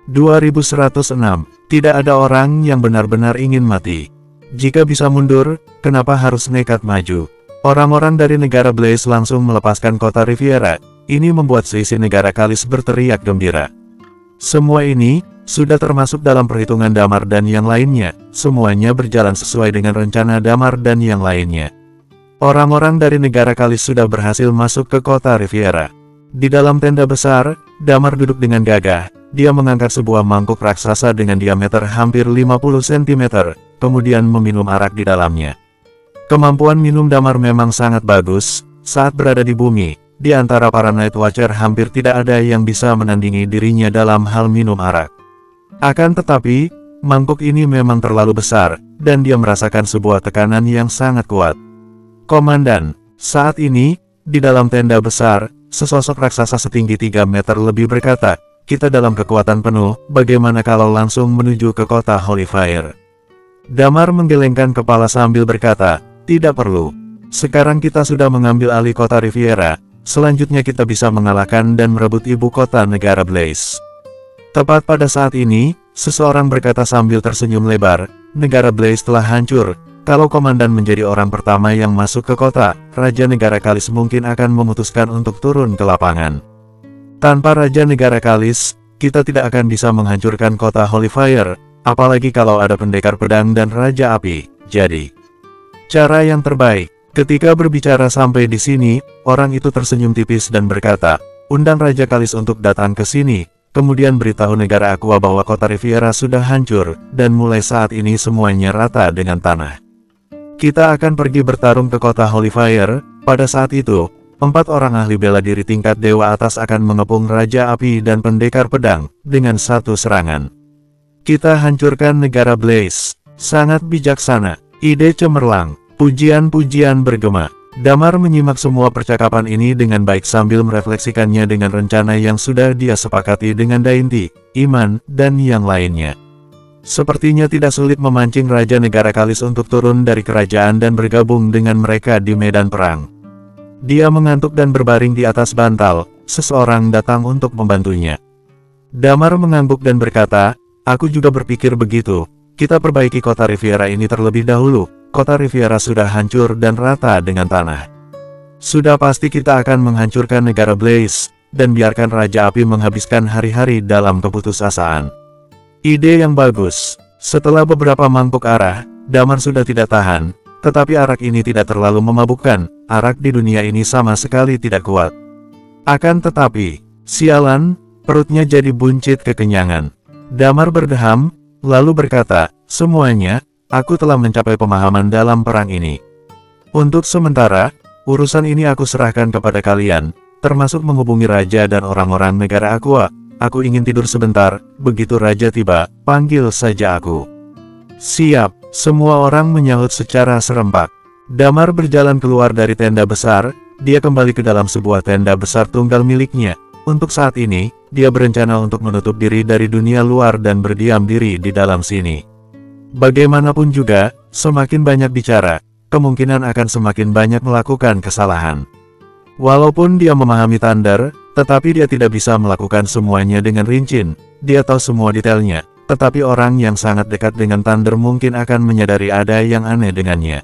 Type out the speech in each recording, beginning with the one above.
2106. Tidak ada orang yang benar-benar ingin mati. Jika bisa mundur, kenapa harus nekat maju? Orang-orang dari negara Blaze langsung melepaskan kota Riviera. Ini membuat seisi negara Kalis berteriak gembira. Semua ini sudah termasuk dalam perhitungan Damar dan yang lainnya. Semuanya berjalan sesuai dengan rencana Damar dan yang lainnya. Orang-orang dari negara Kalis sudah berhasil masuk ke kota Riviera. Di dalam tenda besar, Damar duduk dengan gagah. Dia mengangkat sebuah mangkuk raksasa dengan diameter hampir 50 cm, kemudian meminum arak di dalamnya. Kemampuan minum Damar memang sangat bagus. Saat berada di bumi, di antara para Night Watcher hampir tidak ada yang bisa menandingi dirinya dalam hal minum arak. Akan tetapi, mangkuk ini memang terlalu besar, dan dia merasakan sebuah tekanan yang sangat kuat. Komandan, saat ini, di dalam tenda besar, sesosok raksasa setinggi 3 meter lebih berkata, "Kita dalam kekuatan penuh, bagaimana kalau langsung menuju ke kota Holy Fire?" Damar menggelengkan kepala sambil berkata, "Tidak perlu. Sekarang kita sudah mengambil alih kota Riviera, selanjutnya kita bisa mengalahkan dan merebut ibu kota negara Blaze." Tepat pada saat ini, seseorang berkata sambil tersenyum lebar, "Negara Blaze telah hancur. Kalau komandan menjadi orang pertama yang masuk ke kota, Raja Negara Kalis mungkin akan memutuskan untuk turun ke lapangan. Tanpa Raja Negara Kalis, kita tidak akan bisa menghancurkan kota Holy Fire, apalagi kalau ada pendekar pedang dan Raja Api. Jadi, cara yang terbaik." Ketika berbicara sampai di sini, orang itu tersenyum tipis dan berkata, "Undang Raja Kalis untuk datang ke sini, kemudian beritahu negara Aqua bahwa kota Riviera sudah hancur, dan mulai saat ini semuanya rata dengan tanah. Kita akan pergi bertarung ke kota Holy Fire." Pada saat itu, 4 orang ahli bela diri tingkat dewa atas akan mengepung Raja Api dan pendekar pedang, dengan satu serangan. "Kita hancurkan negara Blaze." Sangat bijaksana. Ide cemerlang. Pujian-pujian bergema. Damar menyimak semua percakapan ini dengan baik sambil merefleksikannya dengan rencana yang sudah dia sepakati dengan Dainty, Iman, dan yang lainnya. Sepertinya tidak sulit memancing Raja Negara Kalis untuk turun dari kerajaan dan bergabung dengan mereka di medan perang. Dia mengantuk dan berbaring di atas bantal. Seseorang datang untuk membantunya. Damar mengangguk dan berkata, "Aku juga berpikir begitu. Kita perbaiki kota Riviera ini terlebih dahulu. Kota Riviera sudah hancur dan rata dengan tanah. Sudah pasti kita akan menghancurkan negara Blaze, dan biarkan Raja Api menghabiskan hari-hari dalam keputusasaan." Ide yang bagus. Setelah beberapa mangkuk arak, Damar sudah tidak tahan, tetapi arak ini tidak terlalu memabukkan. Arak di dunia ini sama sekali tidak kuat. Akan tetapi, sialan, perutnya jadi buncit kekenyangan. Damar berdeham, lalu berkata, "Semuanya, aku telah mencapai pemahaman dalam perang ini. Untuk sementara, urusan ini aku serahkan kepada kalian, termasuk menghubungi Raja dan orang-orang negara Aqua. Aku ingin tidur sebentar, begitu Raja tiba, panggil saja aku." "Siap." Semua orang menyahut secara serempak. Damar berjalan keluar dari tenda besar, dia kembali ke dalam sebuah tenda besar tunggal miliknya. Untuk saat ini, dia berencana untuk menutup diri dari dunia luar dan berdiam diri di dalam sini. Bagaimanapun juga, semakin banyak bicara, kemungkinan akan semakin banyak melakukan kesalahan. Walaupun dia memahami Thunder, tetapi dia tidak bisa melakukan semuanya dengan rinci. Dia tahu semua detailnya, tetapi orang yang sangat dekat dengan Thunder mungkin akan menyadari ada yang aneh dengannya.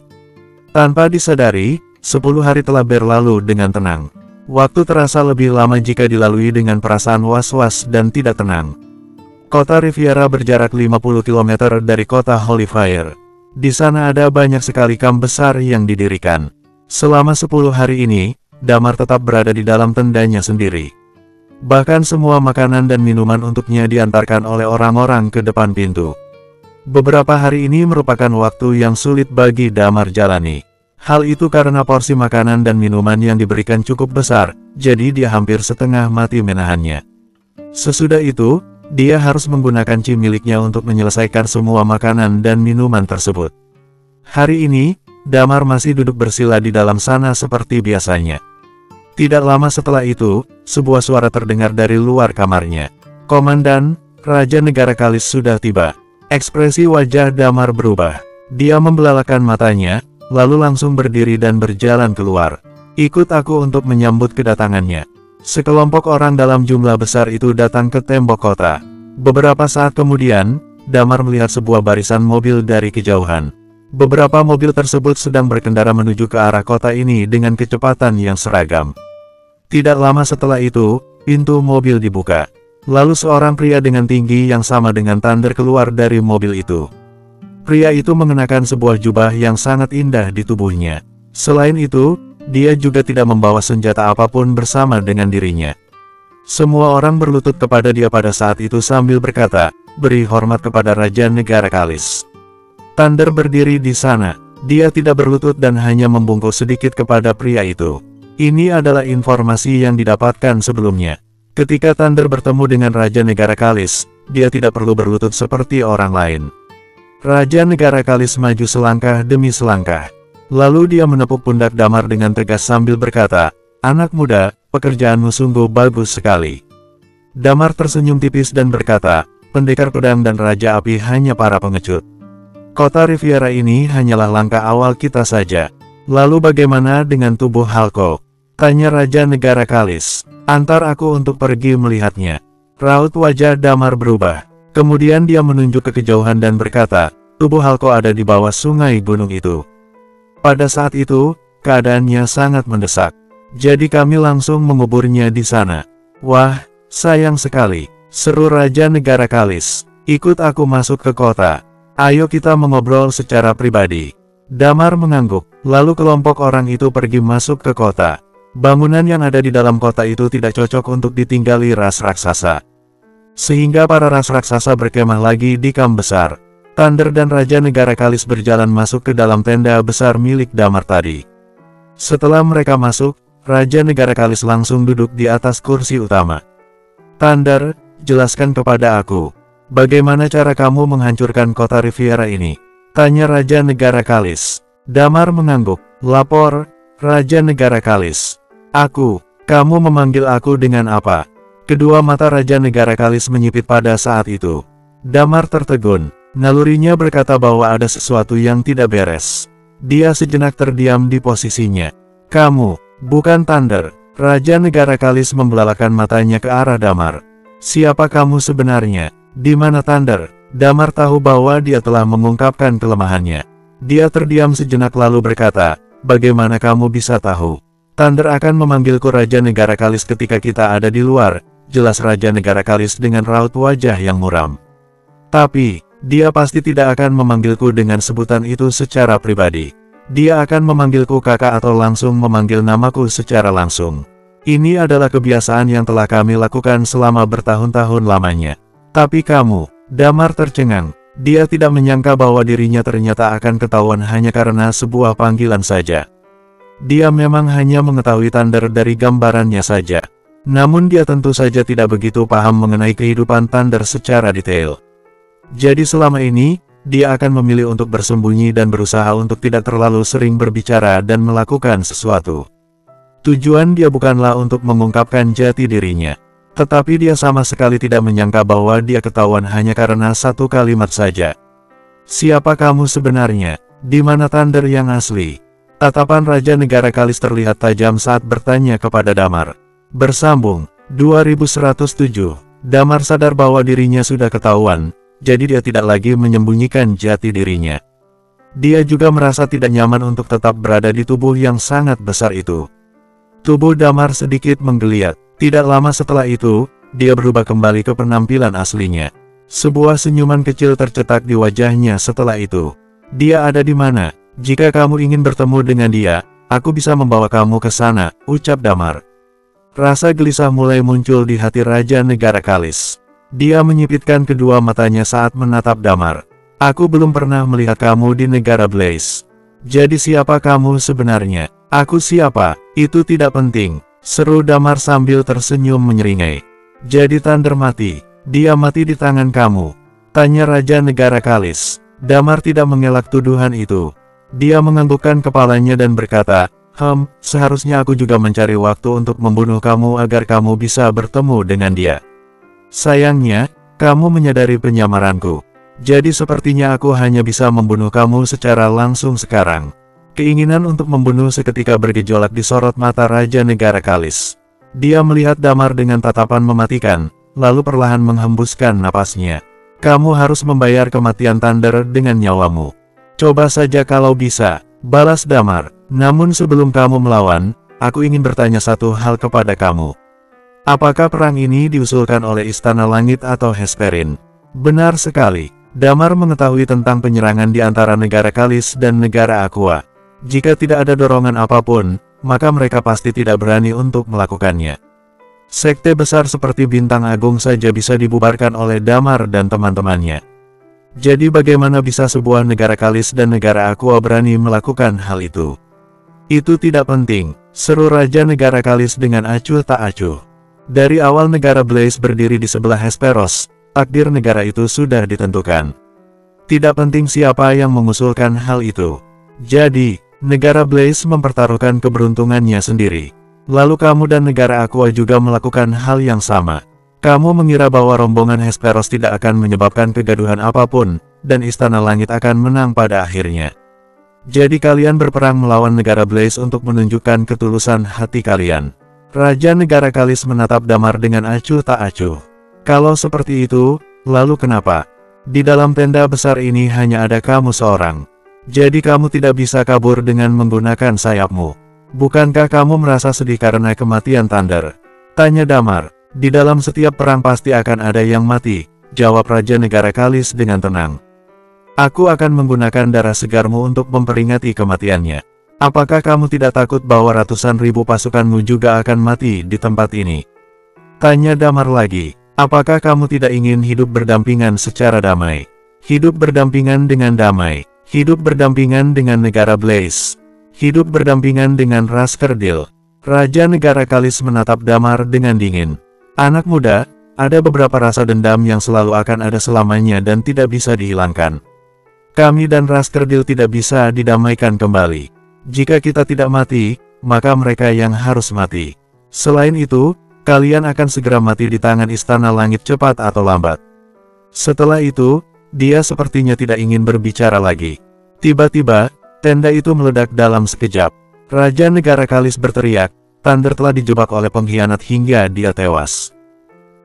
Tanpa disadari, 10 hari telah berlalu dengan tenang. Waktu terasa lebih lama jika dilalui dengan perasaan was-was dan tidak tenang. Kota Riviera berjarak 50 km dari kota Holy Fire. Di sana ada banyak sekali kamp besar yang didirikan. Selama 10 hari ini, Damar tetap berada di dalam tendanya sendiri. Bahkan semua makanan dan minuman untuknya diantarkan oleh orang-orang ke depan pintu. Beberapa hari ini merupakan waktu yang sulit bagi Damar jalani. Hal itu karena porsi makanan dan minuman yang diberikan cukup besar, jadi dia hampir setengah mati menahannya. Sesudah itu, dia harus menggunakan chi miliknya untuk menyelesaikan semua makanan dan minuman tersebut. Hari ini, Damar masih duduk bersila di dalam sana seperti biasanya. Tidak lama setelah itu, sebuah suara terdengar dari luar kamarnya. "Komandan, Raja Negara Kalis sudah tiba." Ekspresi wajah Damar berubah. Dia membelalakan matanya, lalu langsung berdiri dan berjalan keluar. "Ikut aku untuk menyambut kedatangannya." Sekelompok orang dalam jumlah besar itu datang ke tembok kota. Beberapa saat kemudian, Damar melihat sebuah barisan mobil dari kejauhan. Beberapa mobil tersebut sedang berkendara menuju ke arah kota ini dengan kecepatan yang seragam. Tidak lama setelah itu, pintu mobil dibuka. Lalu seorang pria dengan tinggi yang sama dengan Thunder keluar dari mobil itu. Pria itu mengenakan sebuah jubah yang sangat indah di tubuhnya. Selain itu, dia juga tidak membawa senjata apapun bersama dengan dirinya. Semua orang berlutut kepada dia pada saat itu sambil berkata, "Beri hormat kepada Raja Negara Kalis." Thunder berdiri di sana. Dia tidak berlutut dan hanya membungkuk sedikit kepada pria itu. Ini adalah informasi yang didapatkan sebelumnya. Ketika Thunder bertemu dengan Raja Negara Kalis, dia tidak perlu berlutut seperti orang lain. Raja Negara Kalis maju selangkah demi selangkah. Lalu dia menepuk pundak Damar dengan tegas sambil berkata, "Anak muda, pekerjaanmu sungguh bagus sekali." Damar tersenyum tipis dan berkata, "Pendekar pedang dan Raja Api hanya para pengecut. Kota Riviera ini hanyalah langkah awal kita saja. Lalu bagaimana dengan tubuh Halko?" tanya Raja Negara Kalis. "Antar aku untuk pergi melihatnya." Raut wajah Damar berubah. Kemudian dia menunjuk ke kejauhan dan berkata, "Tubuh Halko ada di bawah sungai gunung itu." Pada saat itu, keadaannya sangat mendesak. Jadi kami langsung menguburnya di sana. "Wah, sayang sekali," seru Raja Negara Kalis. "Ikut aku masuk ke kota. Ayo kita mengobrol secara pribadi." Damar mengangguk. Lalu kelompok orang itu pergi masuk ke kota. Bangunan yang ada di dalam kota itu tidak cocok untuk ditinggali ras raksasa. Sehingga para ras raksasa berkemah lagi di kamp besar. Thunder dan Raja Negara Kalis berjalan masuk ke dalam tenda besar milik Damar tadi. Setelah mereka masuk, Raja Negara Kalis langsung duduk di atas kursi utama. "Thunder, jelaskan kepada aku, bagaimana cara kamu menghancurkan kota Riviera ini?" tanya Raja Negara Kalis. Damar mengangguk. "Lapor, Raja Negara Kalis." Kamu memanggil aku dengan apa?" Kedua mata Raja Negara Kalis menyipit pada saat itu. Damar tertegun. Nalurinya berkata bahwa ada sesuatu yang tidak beres. Dia sejenak terdiam di posisinya. "Kamu, bukan Thunder." Raja Negara Kalis membelalakan matanya ke arah Damar. "Siapa kamu sebenarnya? Di mana Thunder?" Damar tahu bahwa dia telah mengungkapkan kelemahannya. Dia terdiam sejenak lalu berkata, "Bagaimana kamu bisa tahu? Thunder akan memanggilku Raja Negara Kalis ketika kita ada di luar," jelas Raja Negara Kalis dengan raut wajah yang muram. "Tapi, dia pasti tidak akan memanggilku dengan sebutan itu secara pribadi. Dia akan memanggilku kakak atau langsung memanggil namaku secara langsung. Ini adalah kebiasaan yang telah kami lakukan selama bertahun-tahun lamanya." "Tapi kamu..." Damar tercengang. Dia tidak menyangka bahwa dirinya ternyata akan ketahuan hanya karena sebuah panggilan saja. Dia memang hanya mengetahui Thunder dari gambarannya saja. Namun dia tentu saja tidak begitu paham mengenai kehidupan Thunder secara detail. Jadi selama ini, dia akan memilih untuk bersembunyi dan berusaha untuk tidak terlalu sering berbicara dan melakukan sesuatu. Tujuan dia bukanlah untuk mengungkapkan jati dirinya. Tetapi dia sama sekali tidak menyangka bahwa dia ketahuan hanya karena satu kalimat saja. "Siapa kamu sebenarnya? Di mana Thunder yang asli?" Tatapan Raja Negara Kalis terlihat tajam saat bertanya kepada Damar. Bersambung 2107. Damar sadar bahwa dirinya sudah ketahuan, jadi dia tidak lagi menyembunyikan jati dirinya. Dia juga merasa tidak nyaman untuk tetap berada di tubuh yang sangat besar itu. Tubuh Damar sedikit menggeliat. Tidak lama setelah itu, dia berubah kembali ke penampilan aslinya. Sebuah senyuman kecil tercetak di wajahnya setelah itu. "Dia ada di mana? Jika kamu ingin bertemu dengan dia, aku bisa membawa kamu ke sana," ucap Damar. Rasa gelisah mulai muncul di hati Raja Negara Kalis. Dia menyipitkan kedua matanya saat menatap Damar. "Aku belum pernah melihat kamu di negara Blaze. Jadi siapa kamu sebenarnya?" "Aku siapa? Itu tidak penting," seru Damar sambil tersenyum menyeringai. "Jadi Thunder mati? Dia mati di tangan kamu?" tanya Raja Negara Kalis. Damar tidak mengelak tuduhan itu. Dia menganggukkan kepalanya dan berkata, "Seharusnya aku juga mencari waktu untuk membunuh kamu agar kamu bisa bertemu dengan dia. Sayangnya, kamu menyadari penyamaranku. Jadi sepertinya aku hanya bisa membunuh kamu secara langsung sekarang." Keinginan untuk membunuh seketika bergejolak di sorot mata Raja Negara Kalis. Dia melihat Damar dengan tatapan mematikan, lalu perlahan menghembuskan napasnya. Kamu harus membayar kematian Thunder dengan nyawamu. Coba saja kalau bisa, balas Damar. Namun sebelum kamu melawan, aku ingin bertanya satu hal kepada kamu. Apakah perang ini diusulkan oleh Istana Langit atau Hesperin? Benar sekali. Damar mengetahui tentang penyerangan di antara negara Kalis dan negara Aqua. Jika tidak ada dorongan apapun, maka mereka pasti tidak berani untuk melakukannya. Sekte besar seperti Bintang Agung saja bisa dibubarkan oleh Damar dan teman-temannya. Jadi bagaimana bisa sebuah negara Kalis dan negara Aqua berani melakukan hal itu? Itu tidak penting, seru Raja Negara Kalis dengan acuh tak acuh. Dari awal negara Blaze berdiri di sebelah Hesperos, takdir negara itu sudah ditentukan. Tidak penting siapa yang mengusulkan hal itu. Jadi, negara Blaze mempertaruhkan keberuntungannya sendiri. Lalu kamu dan negara Aqua juga melakukan hal yang sama. Kamu mengira bahwa rombongan Hesperos tidak akan menyebabkan kegaduhan apapun, dan Istana Langit akan menang pada akhirnya. Jadi kalian berperang melawan negara Blaze untuk menunjukkan ketulusan hati kalian. Raja Negara Kalis menatap Damar dengan acuh tak acuh. Kalau seperti itu, lalu kenapa? Di dalam tenda besar ini hanya ada kamu seorang. Jadi kamu tidak bisa kabur dengan menggunakan sayapmu. Bukankah kamu merasa sedih karena kematian Thunder? Tanya Damar. Di dalam setiap perang pasti akan ada yang mati, jawab Raja Negara Kalis dengan tenang. Aku akan menggunakan darah segarmu untuk memperingati kematiannya. Apakah kamu tidak takut bahwa ratusan ribu pasukanmu juga akan mati di tempat ini? Tanya Damar lagi. Apakah kamu tidak ingin hidup berdampingan secara damai? Hidup berdampingan dengan damai. Hidup berdampingan dengan negara Blaze. Hidup berdampingan dengan ras Kerdil. Raja Negara Kalis menatap Damar dengan dingin. Anak muda, ada beberapa rasa dendam yang selalu akan ada selamanya dan tidak bisa dihilangkan. Kami dan ras Kerdil tidak bisa didamaikan kembali. Jika kita tidak mati, maka mereka yang harus mati. Selain itu, kalian akan segera mati di tangan Istana Langit cepat atau lambat. Setelah itu, dia sepertinya tidak ingin berbicara lagi. Tiba-tiba, tenda itu meledak dalam sekejap. Raja Negara Kalis berteriak, Thunder telah dijebak oleh pengkhianat hingga dia tewas.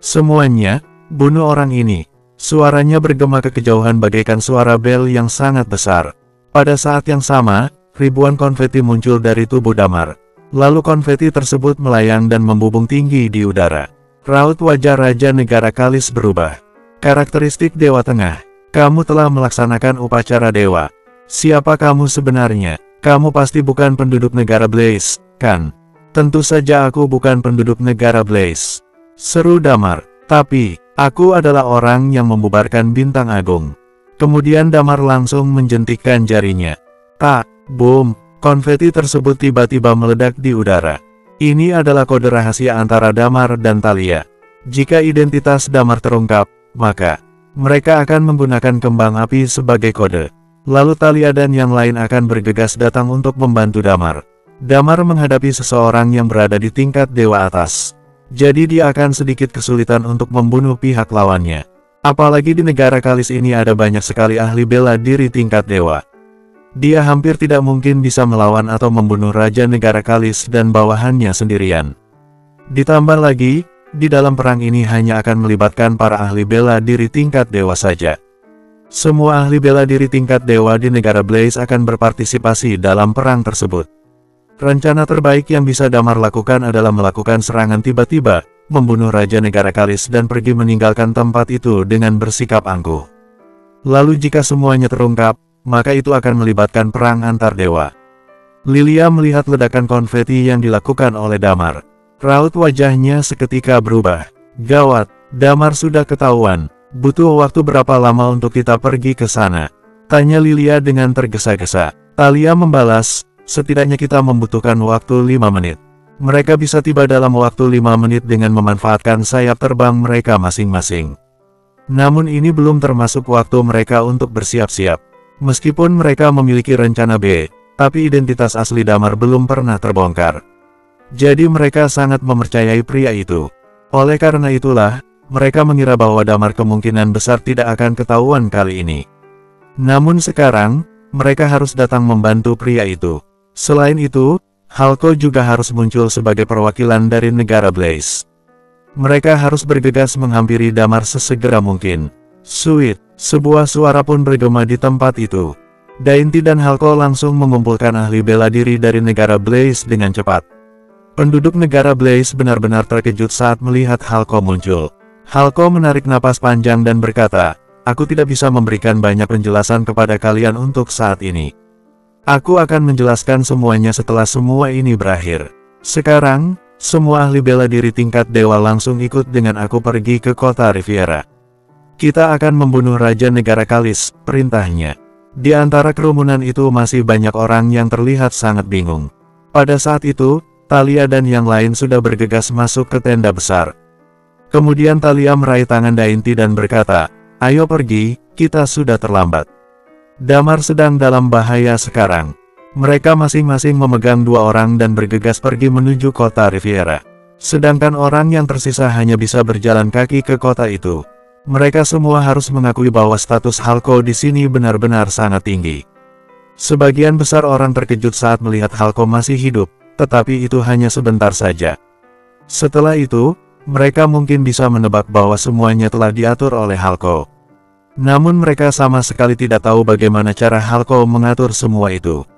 Semuanya, bunuh orang ini. Suaranya bergema ke kejauhan bagaikan suara bel yang sangat besar. Pada saat yang sama, ribuan konfeti muncul dari tubuh Damar. Lalu konfeti tersebut melayang dan membubung tinggi di udara. Raut wajah Raja Negara Kalis berubah. Karakteristik Dewa Tengah. Kamu telah melaksanakan upacara dewa. Siapa kamu sebenarnya? Kamu pasti bukan penduduk negara Blaze, kan? Tentu saja aku bukan penduduk negara Blaze. Seru Damar. Tapi, aku adalah orang yang membubarkan Bintang Agung. Kemudian Damar langsung menjentikkan jarinya. Tak, boom. Konfeti tersebut tiba-tiba meledak di udara. Ini adalah kode rahasia antara Damar dan Thalia. Jika identitas Damar terungkap, maka mereka akan menggunakan kembang api sebagai kode. Lalu Thalia dan yang lain akan bergegas datang untuk membantu Damar. Damar menghadapi seseorang yang berada di tingkat dewa atas. Jadi dia akan sedikit kesulitan untuk membunuh pihak lawannya. Apalagi di negara Kalis ini ada banyak sekali ahli bela diri tingkat dewa. Dia hampir tidak mungkin bisa melawan atau membunuh Raja Negara Kalis dan bawahannya sendirian. Ditambah lagi, di dalam perang ini hanya akan melibatkan para ahli bela diri tingkat dewa saja. Semua ahli bela diri tingkat dewa di negara Blaze akan berpartisipasi dalam perang tersebut. Rencana terbaik yang bisa Damar lakukan adalah melakukan serangan tiba-tiba, membunuh Raja Negara Kalis dan pergi meninggalkan tempat itu dengan bersikap angkuh. Lalu jika semuanya terungkap, maka itu akan melibatkan perang antar dewa. Lilia melihat ledakan konfeti yang dilakukan oleh Damar. Raut wajahnya seketika berubah. Gawat, Damar sudah ketahuan. Butuh waktu berapa lama untuk kita pergi ke sana? Tanya Lilia dengan tergesa-gesa. Thalia membalas, setidaknya kita membutuhkan waktu 5 menit. Mereka bisa tiba dalam waktu 5 menit dengan memanfaatkan sayap terbang mereka masing-masing. Namun ini belum termasuk waktu mereka untuk bersiap-siap. Meskipun mereka memiliki rencana B, tapi identitas asli Damar belum pernah terbongkar. Jadi mereka sangat mempercayai pria itu. Oleh karena itulah, mereka mengira bahwa Damar kemungkinan besar tidak akan ketahuan kali ini. Namun sekarang, mereka harus datang membantu pria itu. Selain itu, Halko juga harus muncul sebagai perwakilan dari negara Blaze. Mereka harus bergegas menghampiri Damar sesegera mungkin. Suit, sebuah suara pun bergema di tempat itu. Dainty dan Hulko langsung mengumpulkan ahli bela diri dari negara Blaze dengan cepat. Penduduk negara Blaze benar-benar terkejut saat melihat Hulko muncul. Hulko menarik napas panjang dan berkata, "Aku tidak bisa memberikan banyak penjelasan kepada kalian untuk saat ini. Aku akan menjelaskan semuanya setelah semua ini berakhir. Sekarang, semua ahli bela diri tingkat dewa langsung ikut dengan aku pergi ke kota Riviera. Kita akan membunuh Raja Negara Kalis," perintahnya. Di antara kerumunan itu masih banyak orang yang terlihat sangat bingung. Pada saat itu, Thalia dan yang lain sudah bergegas masuk ke tenda besar. Kemudian Thalia meraih tangan Dainty dan berkata, "Ayo pergi, kita sudah terlambat. Damar sedang dalam bahaya sekarang." Mereka masing-masing memegang 2 orang dan bergegas pergi menuju kota Riviera. Sedangkan orang yang tersisa hanya bisa berjalan kaki ke kota itu. Mereka semua harus mengakui bahwa status Hulko di sini benar-benar sangat tinggi. Sebagian besar orang terkejut saat melihat Hulko masih hidup, tetapi itu hanya sebentar saja. Setelah itu, mereka mungkin bisa menebak bahwa semuanya telah diatur oleh Hulko. Namun mereka sama sekali tidak tahu bagaimana cara Hulko mengatur semua itu.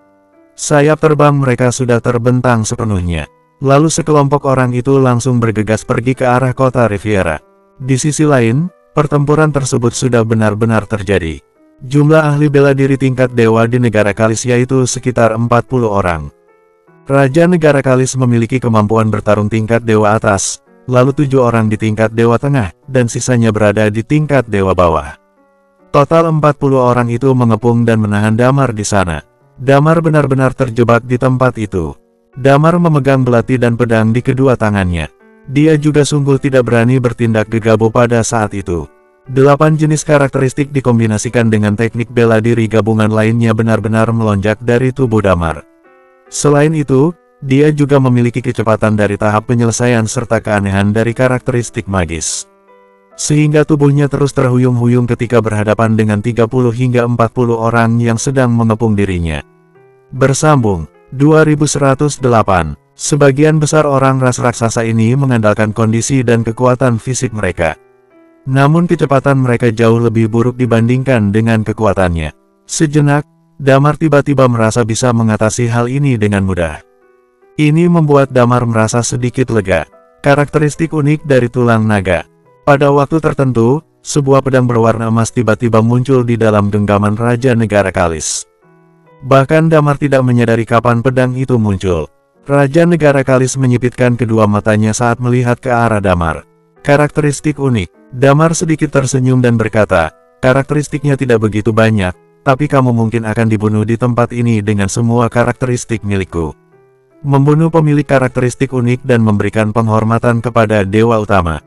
Sayap terbang mereka sudah terbentang sepenuhnya. Lalu sekelompok orang itu langsung bergegas pergi ke arah kota Riviera. Di sisi lain, pertempuran tersebut sudah benar-benar terjadi. Jumlah ahli bela diri tingkat dewa di negara Kalis yaitu sekitar 40 orang. Raja negara Kalis memiliki kemampuan bertarung tingkat dewa atas, lalu 7 orang di tingkat dewa tengah, dan sisanya berada di tingkat dewa bawah. Total 40 orang itu mengepung dan menahan Damar di sana. Damar benar-benar terjebak di tempat itu. Damar memegang belati dan pedang di kedua tangannya. Dia juga sungguh tidak berani bertindak gegabah pada saat itu. 8 jenis karakteristik dikombinasikan dengan teknik bela diri gabungan lainnya benar-benar melonjak dari tubuh Damar. Selain itu, dia juga memiliki kecepatan dari tahap penyelesaian serta keanehan dari karakteristik magis. Sehingga tubuhnya terus terhuyung-huyung ketika berhadapan dengan 30 hingga 40 orang yang sedang mengepung dirinya. Bersambung 2108. Sebagian besar orang ras raksasa ini mengandalkan kondisi dan kekuatan fisik mereka. Namun kecepatan mereka jauh lebih buruk dibandingkan dengan kekuatannya. Sejenak, Damar tiba-tiba merasa bisa mengatasi hal ini dengan mudah. Ini membuat Damar merasa sedikit lega. Karakteristik unik dari tulang naga. Pada waktu tertentu, sebuah pedang berwarna emas tiba-tiba muncul di dalam genggaman Raja Negara Kalis. Bahkan Damar tidak menyadari kapan pedang itu muncul. Raja Negara Kalis menyipitkan kedua matanya saat melihat ke arah Damar. Karakteristik unik. Damar sedikit tersenyum dan berkata, "Karakteristiknya tidak begitu banyak, tapi kamu mungkin akan dibunuh di tempat ini dengan semua karakteristik milikku." Membunuh pemilik karakteristik unik dan memberikan penghormatan kepada dewa utama.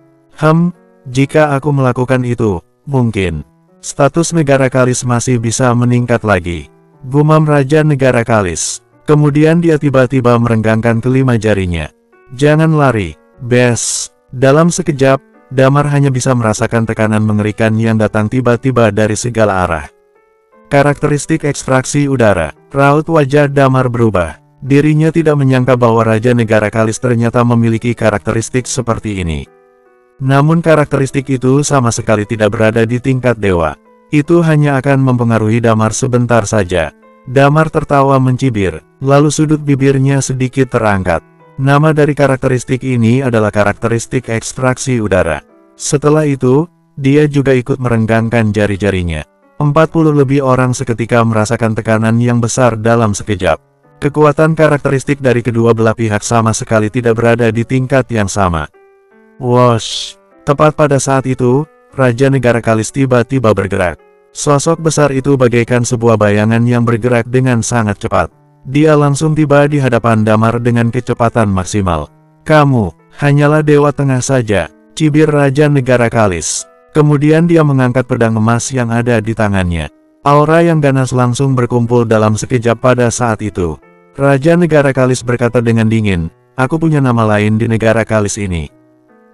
Jika aku melakukan itu, mungkin status negara Kalis masih bisa meningkat lagi. Gumam Raja Negara Kalis. Kemudian dia tiba-tiba merenggangkan kelima jarinya. "Jangan lari, Bes." Dalam sekejap, Damar hanya bisa merasakan tekanan mengerikan yang datang tiba-tiba dari segala arah. Karakteristik ekstraksi udara. Raut wajah Damar berubah. Dirinya tidak menyangka bahwa Raja Negara Kalis ternyata memiliki karakteristik seperti ini. Namun karakteristik itu sama sekali tidak berada di tingkat dewa. Itu hanya akan mempengaruhi Damar sebentar saja. Damar tertawa mencibir, lalu sudut bibirnya sedikit terangkat. Nama dari karakteristik ini adalah karakteristik ekstraksi udara. Setelah itu, dia juga ikut merenggangkan jari-jarinya. 40 lebih orang seketika merasakan tekanan yang besar dalam sekejap. Kekuatan karakteristik dari kedua belah pihak sama sekali tidak berada di tingkat yang sama. Wosh! Tepat pada saat itu, Raja Negara Kalis tiba-tiba bergerak. Sosok besar itu bagaikan sebuah bayangan yang bergerak dengan sangat cepat. Dia langsung tiba di hadapan Damar dengan kecepatan maksimal. "Kamu hanyalah dewa tengah saja," cibir Raja Negara Kalis. Kemudian dia mengangkat pedang emas yang ada di tangannya. Aura yang ganas langsung berkumpul dalam sekejap pada saat itu. Raja Negara Kalis berkata dengan dingin, "Aku punya nama lain di negara Kalis ini.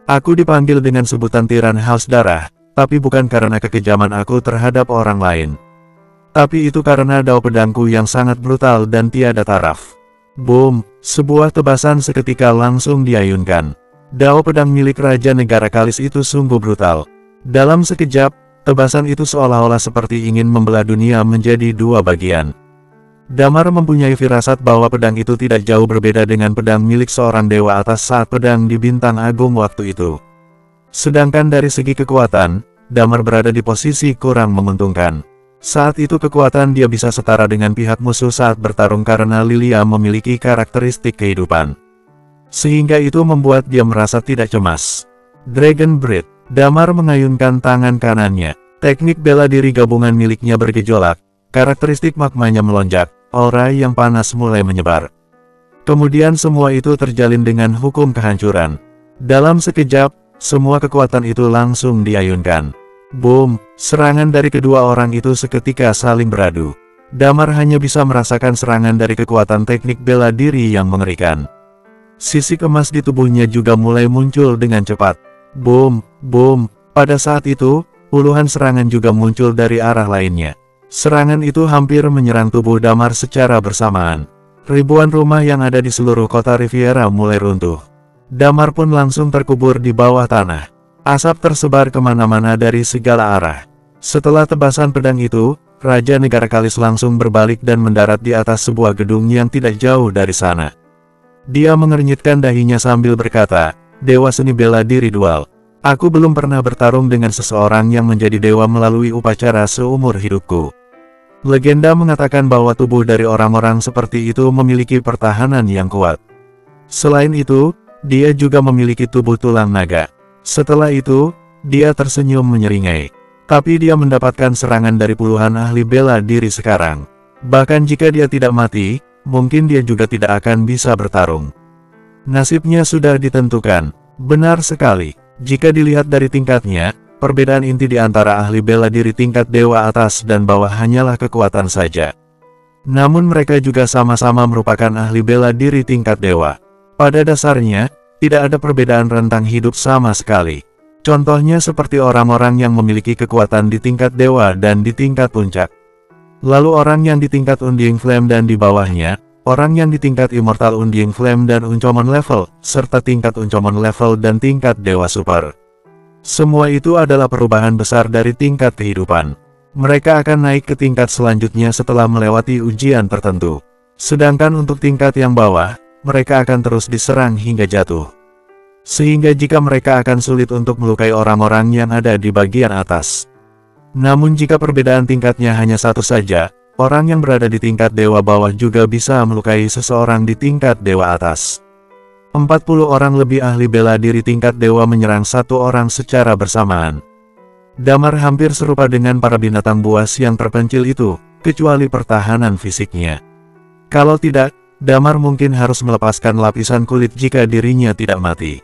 Aku dipanggil dengan sebutan Tiran Haus Darah, tapi bukan karena kekejaman aku terhadap orang lain. Tapi itu karena dao pedangku yang sangat brutal dan tiada taraf." Boom! Sebuah tebasan seketika langsung diayunkan. Dao pedang milik Raja Negara Kalis itu sungguh brutal. Dalam sekejap, tebasan itu seolah-olah seperti ingin membelah dunia menjadi dua bagian. Damar mempunyai firasat bahwa pedang itu tidak jauh berbeda dengan pedang milik seorang dewa atas saat pedang di Bintang Agung waktu itu. Sedangkan dari segi kekuatan, Damar berada di posisi kurang menguntungkan. Saat itu kekuatan dia bisa setara dengan pihak musuh saat bertarung karena Lilia memiliki karakteristik kehidupan. Sehingga itu membuat dia merasa tidak cemas. Dragon Breath. Damar mengayunkan tangan kanannya. Teknik bela diri gabungan miliknya bergejolak. Karakteristik magmanya melonjak. Aura yang panas mulai menyebar. Kemudian semua itu terjalin dengan hukum kehancuran. Dalam sekejap, semua kekuatan itu langsung diayunkan. Boom! Serangan dari kedua orang itu seketika saling beradu. Damar hanya bisa merasakan serangan dari kekuatan teknik bela diri yang mengerikan. Sisik emas di tubuhnya juga mulai muncul dengan cepat. Boom! Boom! Pada saat itu, puluhan serangan juga muncul dari arah lainnya. Serangan itu hampir menyerang tubuh Damar secara bersamaan. Ribuan rumah yang ada di seluruh kota Riviera mulai runtuh. Damar pun langsung terkubur di bawah tanah. Asap tersebar kemana-mana dari segala arah. Setelah tebasan pedang itu, Raja Negara Kalis langsung berbalik dan mendarat di atas sebuah gedung yang tidak jauh dari sana. Dia mengernyitkan dahinya sambil berkata, "Dewa seni bela diri dual. Aku belum pernah bertarung dengan seseorang yang menjadi dewa melalui upacara seumur hidupku." Legenda mengatakan bahwa tubuh dari orang-orang seperti itu memiliki pertahanan yang kuat. Selain itu, dia juga memiliki tubuh tulang naga. Setelah itu, dia tersenyum menyeringai. Tapi dia mendapatkan serangan dari puluhan ahli bela diri sekarang. Bahkan jika dia tidak mati, mungkin dia juga tidak akan bisa bertarung. Nasibnya sudah ditentukan. Benar sekali. Jika dilihat dari tingkatnya, perbedaan inti di antara ahli bela diri tingkat dewa atas dan bawah hanyalah kekuatan saja. Namun mereka juga sama-sama merupakan ahli bela diri tingkat dewa. Pada dasarnya, tidak ada perbedaan rentang hidup sama sekali. Contohnya seperti orang-orang yang memiliki kekuatan di tingkat dewa dan di tingkat puncak. Lalu orang yang di tingkat Undying Flame dan di bawahnya, orang yang di tingkat Immortal Undying Flame dan Uncomon level, serta tingkat Uncomon level dan tingkat Dewa Super. Semua itu adalah perubahan besar dari tingkat kehidupan. Mereka akan naik ke tingkat selanjutnya setelah melewati ujian tertentu. Sedangkan untuk tingkat yang bawah, mereka akan terus diserang hingga jatuh. Sehingga jika mereka akan sulit untuk melukai orang-orang yang ada di bagian atas. Namun jika perbedaan tingkatnya hanya satu saja, orang yang berada di tingkat dewa bawah juga bisa melukai seseorang di tingkat dewa atas. 40 orang lebih ahli bela diri tingkat dewa menyerang satu orang secara bersamaan. Damar hampir serupa dengan para binatang buas yang terpencil itu, kecuali pertahanan fisiknya. Kalau tidak, Damar mungkin harus melepaskan lapisan kulit jika dirinya tidak mati.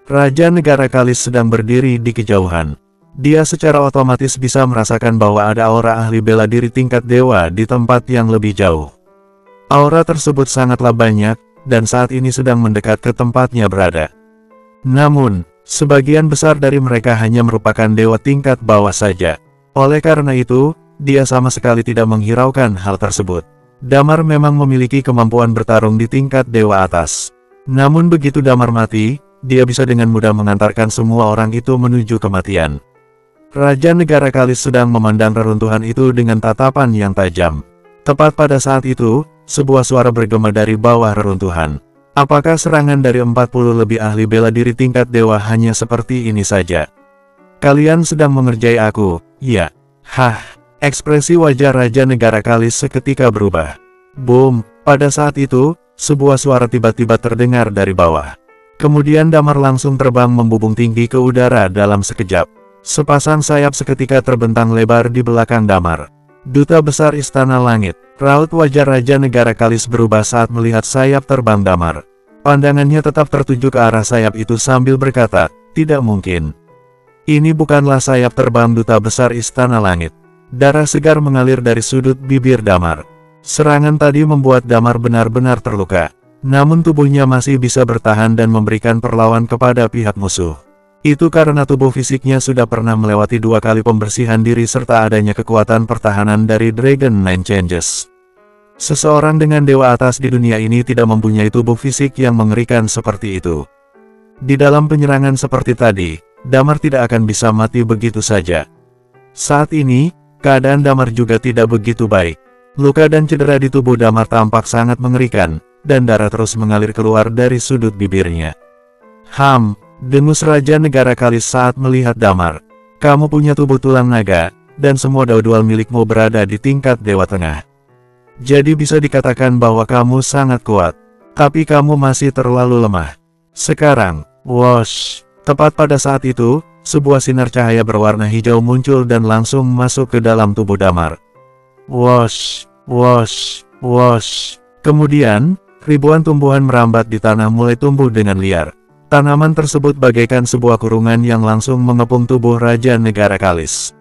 Raja Negara Kalis sedang berdiri di kejauhan. Dia secara otomatis bisa merasakan bahwa ada aura ahli bela diri tingkat dewa di tempat yang lebih jauh. Aura tersebut sangatlah banyak, dan saat ini sedang mendekat ke tempatnya berada. Namun, sebagian besar dari mereka hanya merupakan dewa tingkat bawah saja. Oleh karena itu, dia sama sekali tidak menghiraukan hal tersebut. Damar memang memiliki kemampuan bertarung di tingkat dewa atas. Namun begitu Damar mati, dia bisa dengan mudah mengantarkan semua orang itu menuju kematian. Raja Negara Kalis sedang memandang reruntuhan itu dengan tatapan yang tajam. Tepat pada saat itu, sebuah suara bergema dari bawah reruntuhan. Apakah serangan dari 40 lebih ahli bela diri tingkat dewa hanya seperti ini saja? Kalian sedang mengerjai aku, ya? Hah? Ekspresi wajah Raja Negara Kalis seketika berubah. Boom! Pada saat itu, sebuah suara tiba-tiba terdengar dari bawah. Kemudian Damar langsung terbang membubung tinggi ke udara dalam sekejap. Sepasang sayap seketika terbentang lebar di belakang Damar. Duta Besar Istana Langit. Raut wajah Raja Negara Kalis berubah saat melihat sayap terbang Damar. Pandangannya tetap tertuju ke arah sayap itu sambil berkata, "Tidak mungkin. Ini bukanlah sayap terbang Duta Besar Istana Langit." Darah segar mengalir dari sudut bibir Damar. Serangan tadi membuat Damar benar-benar terluka. Namun tubuhnya masih bisa bertahan dan memberikan perlawan kepada pihak musuh. Itu karena tubuh fisiknya sudah pernah melewati 2 kali pembersihan diri serta adanya kekuatan pertahanan dari Dragon Nine Changes. Seseorang dengan dewa atas di dunia ini tidak mempunyai tubuh fisik yang mengerikan seperti itu. Di dalam penyerangan seperti tadi, Damar tidak akan bisa mati begitu saja. Saat ini, keadaan Damar juga tidak begitu baik. Luka dan cedera di tubuh Damar tampak sangat mengerikan, dan darah terus mengalir keluar dari sudut bibirnya. Dengus Raja Negara Kalis saat melihat Damar. Kamu punya tubuh tulang naga, dan semua daudual milikmu berada di tingkat Dewa Tengah. Jadi bisa dikatakan bahwa kamu sangat kuat. Tapi kamu masih terlalu lemah. Sekarang, wosh! Tepat pada saat itu, sebuah sinar cahaya berwarna hijau muncul dan langsung masuk ke dalam tubuh Damar. Wosh! Wosh! Wosh! Kemudian, ribuan tumbuhan merambat di tanah mulai tumbuh dengan liar. Tanaman tersebut bagaikan sebuah kurungan yang langsung mengepung tubuh Raja Negara Kalis.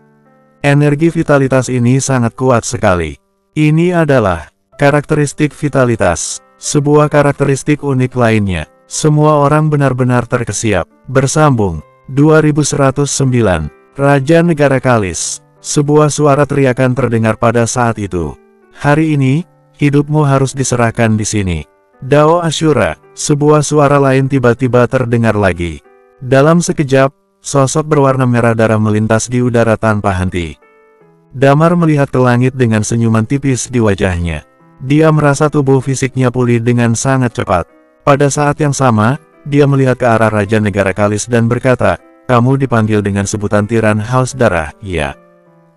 Energi vitalitas ini sangat kuat sekali. Ini adalah karakteristik vitalitas, sebuah karakteristik unik lainnya. Semua orang benar-benar terkesiap. Bersambung, 2109, Raja Negara Kalis. Sebuah suara teriakan terdengar pada saat itu. Hari ini, hidupmu harus diserahkan di sini. Dao Ashura, sebuah suara lain tiba-tiba terdengar lagi. Dalam sekejap, sosok berwarna merah darah melintas di udara tanpa henti. Damar melihat ke langit dengan senyuman tipis di wajahnya. Dia merasa tubuh fisiknya pulih dengan sangat cepat. Pada saat yang sama, dia melihat ke arah Raja Negara Kalis dan berkata, "Kamu dipanggil dengan sebutan Tiran Haus Darah, ya?"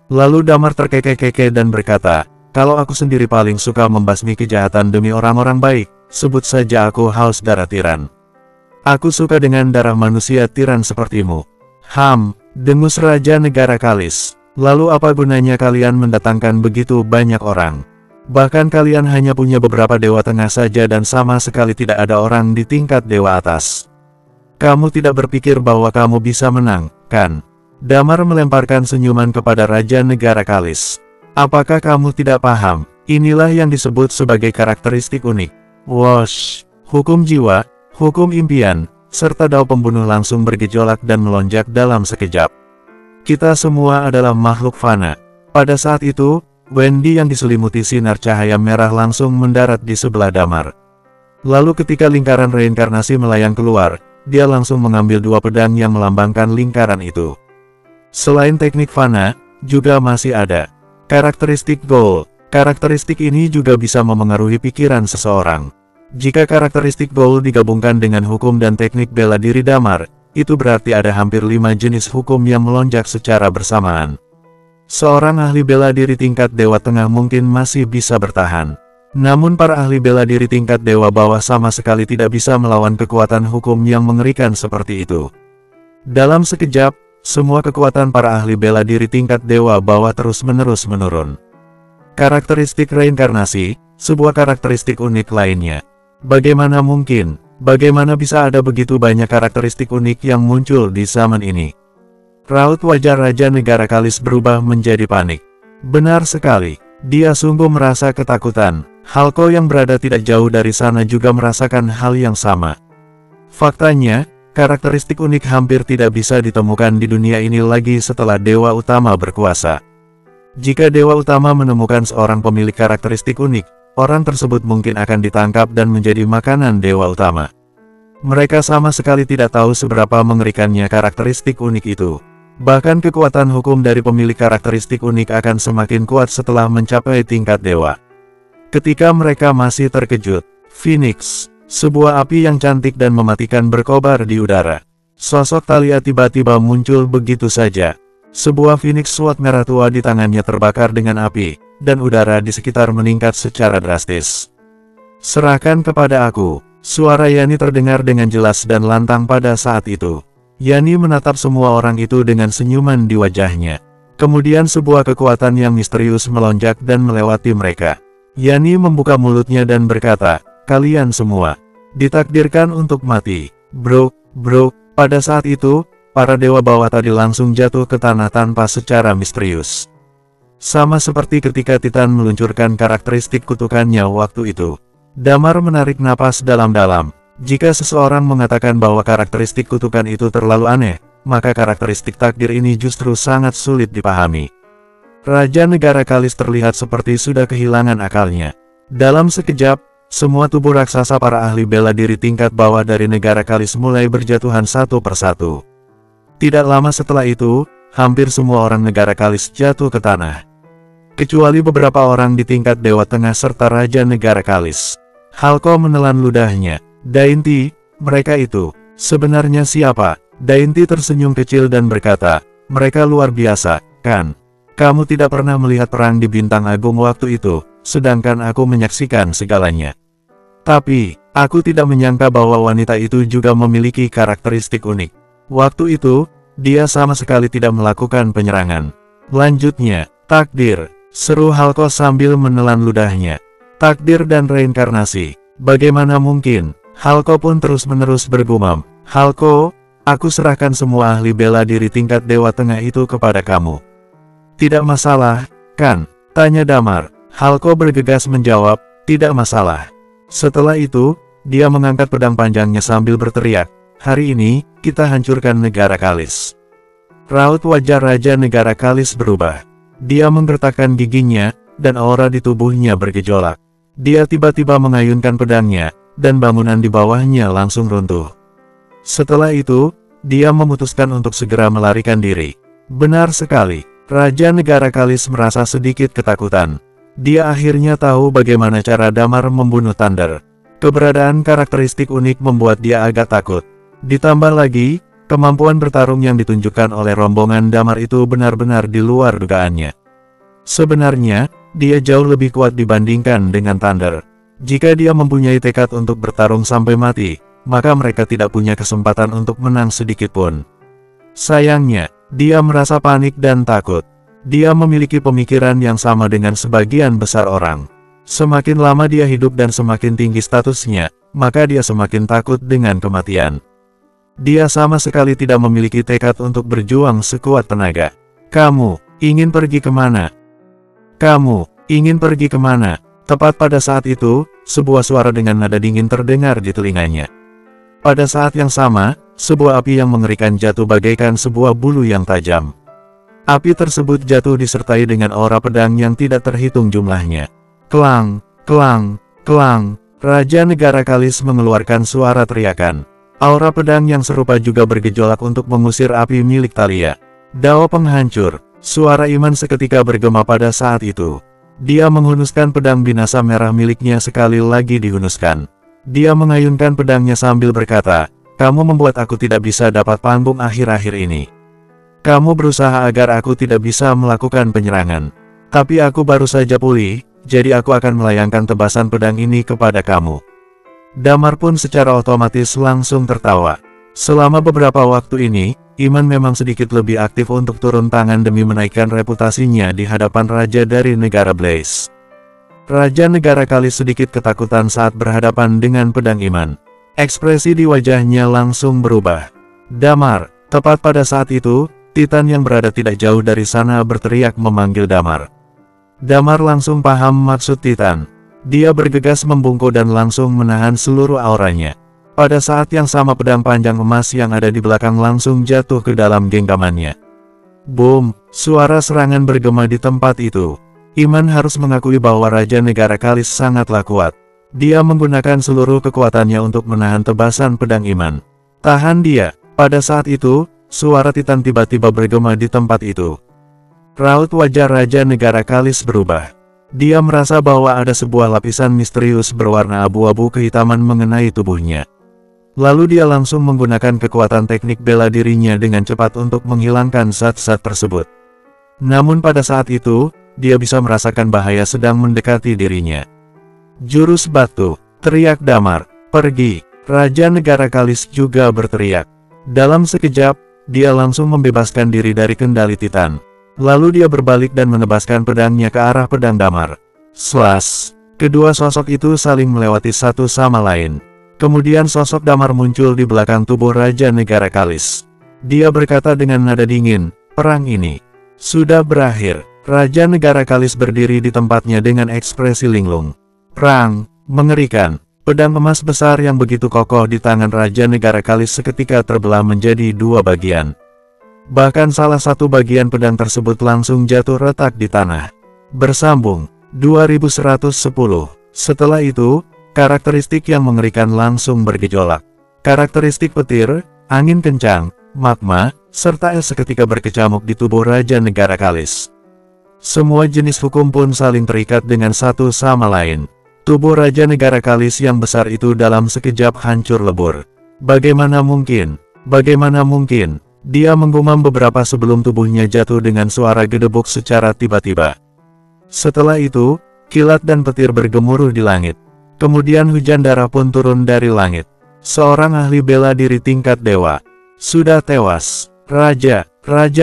Lalu Damar terkekeh-kekeh dan berkata, "Kalau aku sendiri paling suka membasmi kejahatan demi orang-orang baik, sebut saja aku Haus Darah Tiran. Aku suka dengan darah manusia tiran sepertimu." Dengus Raja Negara Kalis. "Lalu apa gunanya kalian mendatangkan begitu banyak orang? Bahkan kalian hanya punya beberapa dewa tengah saja dan sama sekali tidak ada orang di tingkat dewa atas. Kamu tidak berpikir bahwa kamu bisa menang, kan?" Damar melemparkan senyuman kepada Raja Negara Kalis. "Apakah kamu tidak paham? Inilah yang disebut sebagai karakteristik unik. Wosh! Hukum jiwa, hukum impian, serta dao pembunuh langsung bergejolak dan melonjak dalam sekejap. Kita semua adalah makhluk fana." Pada saat itu, Wendy yang diselimuti sinar cahaya merah langsung mendarat di sebelah Damar. Lalu ketika lingkaran reinkarnasi melayang keluar, dia langsung mengambil dua pedang yang melambangkan lingkaran itu. Selain teknik fana, juga masih ada karakteristik gold. Karakteristik ini juga bisa memengaruhi pikiran seseorang. Jika karakteristik gold digabungkan dengan hukum dan teknik bela diri Damar, itu berarti ada hampir 5 jenis hukum yang melonjak secara bersamaan. Seorang ahli bela diri tingkat Dewa Tengah mungkin masih bisa bertahan. Namun para ahli bela diri tingkat Dewa Bawah sama sekali tidak bisa melawan kekuatan hukum yang mengerikan seperti itu. Dalam sekejap, semua kekuatan para ahli bela diri tingkat Dewa Bawah terus-menerus menurun. Karakteristik reinkarnasi, sebuah karakteristik unik lainnya. Bagaimana mungkin? Bagaimana bisa ada begitu banyak karakteristik unik yang muncul di zaman ini? Raut wajah Raja Negara Kalis berubah menjadi panik. Benar sekali, dia sungguh merasa ketakutan. Halko yang berada tidak jauh dari sana juga merasakan hal yang sama. Faktanya, karakteristik unik hampir tidak bisa ditemukan di dunia ini lagi setelah Dewa Utama berkuasa. Jika Dewa Utama menemukan seorang pemilik karakteristik unik, orang tersebut mungkin akan ditangkap dan menjadi makanan Dewa Utama. Mereka sama sekali tidak tahu seberapa mengerikannya karakteristik unik itu. Bahkan kekuatan hukum dari pemilik karakteristik unik akan semakin kuat setelah mencapai tingkat dewa. Ketika mereka masih terkejut, Phoenix, sebuah api yang cantik dan mematikan berkobar di udara. Sosok Talia tiba-tiba muncul begitu saja. Sebuah Phoenix Sword merah tua di tangannya terbakar dengan api, dan udara di sekitar meningkat secara drastis. "Serahkan kepada aku." Suara Yani terdengar dengan jelas dan lantang pada saat itu. Yani menatap semua orang itu dengan senyuman di wajahnya. Kemudian sebuah kekuatan yang misterius melonjak dan melewati mereka. Yani membuka mulutnya dan berkata, "Kalian semua ditakdirkan untuk mati." Bro. Pada saat itu, para dewa bawah tadi langsung jatuh ke tanah tanpa secara misterius. Sama seperti ketika Titan meluncurkan karakteristik kutukannya waktu itu. Damar menarik napas dalam-dalam. Jika seseorang mengatakan bahwa karakteristik kutukan itu terlalu aneh, maka karakteristik takdir ini justru sangat sulit dipahami. Raja Negara Kalis terlihat seperti sudah kehilangan akalnya. Dalam sekejap, semua tubuh raksasa para ahli bela diri tingkat bawah dari negara Kalis mulai berjatuhan satu persatu. Tidak lama setelah itu, hampir semua orang negara Kalis jatuh ke tanah. Kecuali beberapa orang di tingkat Dewa Tengah serta Raja Negara Kalis. Hulko menelan ludahnya. Dainty, mereka itu, sebenarnya siapa? Dainty tersenyum kecil dan berkata, mereka luar biasa, kan? Kamu tidak pernah melihat perang di Bintang Agung waktu itu, sedangkan aku menyaksikan segalanya. Tapi, aku tidak menyangka bahwa wanita itu juga memiliki karakteristik unik. Waktu itu, dia sama sekali tidak melakukan penyerangan. Lanjutnya, takdir, seru Hulko sambil menelan ludahnya. Takdir dan reinkarnasi, bagaimana mungkin? Hulko pun terus-menerus bergumam, Hulko, aku serahkan semua ahli bela diri tingkat Dewa Tengah itu kepada kamu. Tidak masalah, kan? Tanya Damar. Hulko bergegas menjawab, tidak masalah. Setelah itu, dia mengangkat pedang panjangnya sambil berteriak, hari ini, kita hancurkan negara Kalis. Raut wajah Raja Negara Kalis berubah. Dia menggertakkan giginya, dan aura di tubuhnya bergejolak. Dia tiba-tiba mengayunkan pedangnya, dan bangunan di bawahnya langsung runtuh. Setelah itu, dia memutuskan untuk segera melarikan diri. Benar sekali, Raja Negara Kalis merasa sedikit ketakutan. Dia akhirnya tahu bagaimana cara Damar membunuh Thunder. Keberadaan karakteristik unik membuat dia agak takut. Ditambah lagi, kemampuan bertarung yang ditunjukkan oleh rombongan Damar itu benar-benar di luar dugaannya. Sebenarnya, dia jauh lebih kuat dibandingkan dengan Thunder. Jika dia mempunyai tekad untuk bertarung sampai mati, maka mereka tidak punya kesempatan untuk menang sedikitpun. Sayangnya, dia merasa panik dan takut. Dia memiliki pemikiran yang sama dengan sebagian besar orang. Semakin lama dia hidup dan semakin tinggi statusnya, maka dia semakin takut dengan kematian. Dia sama sekali tidak memiliki tekad untuk berjuang sekuat tenaga. Kamu ingin pergi kemana? Kamu ingin pergi kemana? Tepat pada saat itu, sebuah suara dengan nada dingin terdengar di telinganya. Pada saat yang sama, sebuah api yang mengerikan jatuh bagaikan sebuah bulu yang tajam. Api tersebut jatuh disertai dengan aura pedang yang tidak terhitung jumlahnya. Kelang, kelang, kelang, Raja Negara Kalis mengeluarkan suara teriakan. Aura pedang yang serupa juga bergejolak untuk mengusir api milik Thalia. Dao penghancur, suara Iman seketika bergema pada saat itu. Dia menghunuskan pedang binasa merah miliknya sekali lagi dihunuskan. Dia mengayunkan pedangnya sambil berkata, kamu membuat aku tidak bisa dapat panggung akhir-akhir ini. Kamu berusaha agar aku tidak bisa melakukan penyerangan. Tapi aku baru saja pulih, jadi aku akan melayangkan tebasan pedang ini kepada kamu. Damar pun secara otomatis langsung tertawa. Selama beberapa waktu ini, Iman memang sedikit lebih aktif untuk turun tangan demi menaikkan reputasinya di hadapan Raja dari negara Blaze. Raja Negara Kalis sedikit ketakutan saat berhadapan dengan pedang Iman. Ekspresi di wajahnya langsung berubah. Damar, tepat pada saat itu, Titan yang berada tidak jauh dari sana berteriak memanggil Damar. Damar langsung paham maksud Titan. Dia bergegas membungkuk dan langsung menahan seluruh auranya. Pada saat yang sama pedang panjang emas yang ada di belakang langsung jatuh ke dalam genggamannya. Boom, suara serangan bergema di tempat itu. Iman harus mengakui bahwa Raja Negara Kalis sangatlah kuat. Dia menggunakan seluruh kekuatannya untuk menahan tebasan pedang Iman. Tahan dia. Pada saat itu, suara Titan tiba-tiba bergema di tempat itu. Raut wajah Raja Negara Kalis berubah. Dia merasa bahwa ada sebuah lapisan misterius berwarna abu-abu kehitaman mengenai tubuhnya. Lalu dia langsung menggunakan kekuatan teknik bela dirinya dengan cepat untuk menghilangkan zat-zat tersebut. Namun pada saat itu, dia bisa merasakan bahaya sedang mendekati dirinya. Jurus batu, teriak Damar, pergi. Raja Negara Kalis juga berteriak. Dalam sekejap, dia langsung membebaskan diri dari kendali Titan. Lalu dia berbalik dan menebaskan pedangnya ke arah pedang Damar. Slash! Kedua sosok itu saling melewati satu sama lain. Kemudian sosok Damar muncul di belakang tubuh Raja Negara Kalis. Dia berkata dengan nada dingin, perang ini sudah berakhir. Raja Negara Kalis berdiri di tempatnya dengan ekspresi linglung. Perang, mengerikan. Pedang emas besar yang begitu kokoh di tangan Raja Negara Kalis seketika terbelah menjadi dua bagian. Bahkan salah satu bagian pedang tersebut langsung jatuh retak di tanah. Bersambung, 2110. Setelah itu, karakteristik yang mengerikan langsung bergejolak. Karakteristik petir, angin kencang, magma, serta es seketika berkecamuk di tubuh Raja Negara Kalis. Semua jenis hukum pun saling terikat dengan satu sama lain. Tubuh Raja Negara Kalis yang besar itu dalam sekejap hancur lebur. Bagaimana mungkin? Bagaimana mungkin? Dia menggumam beberapa sebelum tubuhnya jatuh dengan suara gedebuk secara tiba-tiba. Setelah itu, kilat dan petir bergemuruh di langit. Kemudian hujan darah pun turun dari langit. Seorang ahli bela diri tingkat dewa sudah tewas. Raja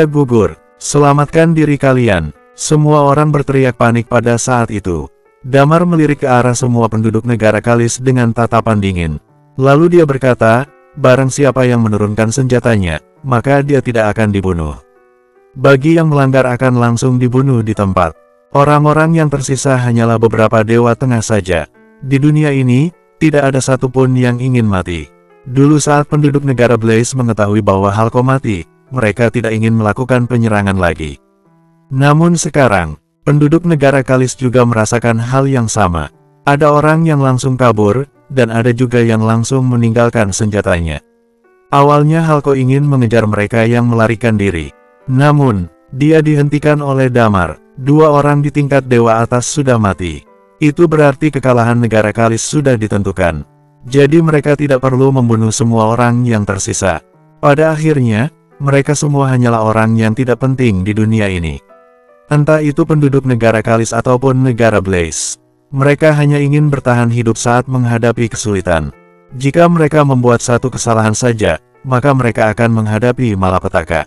gugur. Selamatkan diri kalian. Semua orang berteriak panik pada saat itu. Damar melirik ke arah semua penduduk negara Kalis dengan tatapan dingin. Lalu dia berkata, barang siapa yang menurunkan senjatanya, maka dia tidak akan dibunuh. Bagi yang melanggar akan langsung dibunuh di tempat. Orang-orang yang tersisa hanyalah beberapa dewa tengah saja. Di dunia ini, tidak ada satupun yang ingin mati. Dulu saat penduduk negara Blaze mengetahui bahwa Hulko mati, mereka tidak ingin melakukan penyerangan lagi. Namun sekarang, penduduk negara Kalis juga merasakan hal yang sama. Ada orang yang langsung kabur, dan ada juga yang langsung meninggalkan senjatanya. Awalnya Hulko ingin mengejar mereka yang melarikan diri. Namun, dia dihentikan oleh Damar. Dua orang di tingkat dewa atas sudah mati. Itu berarti kekalahan negara Kalis sudah ditentukan. Jadi mereka tidak perlu membunuh semua orang yang tersisa. Pada akhirnya, mereka semua hanyalah orang yang tidak penting di dunia ini. Entah itu penduduk negara Kalis ataupun negara Blaze. Mereka hanya ingin bertahan hidup saat menghadapi kesulitan. Jika mereka membuat satu kesalahan saja, maka mereka akan menghadapi malapetaka.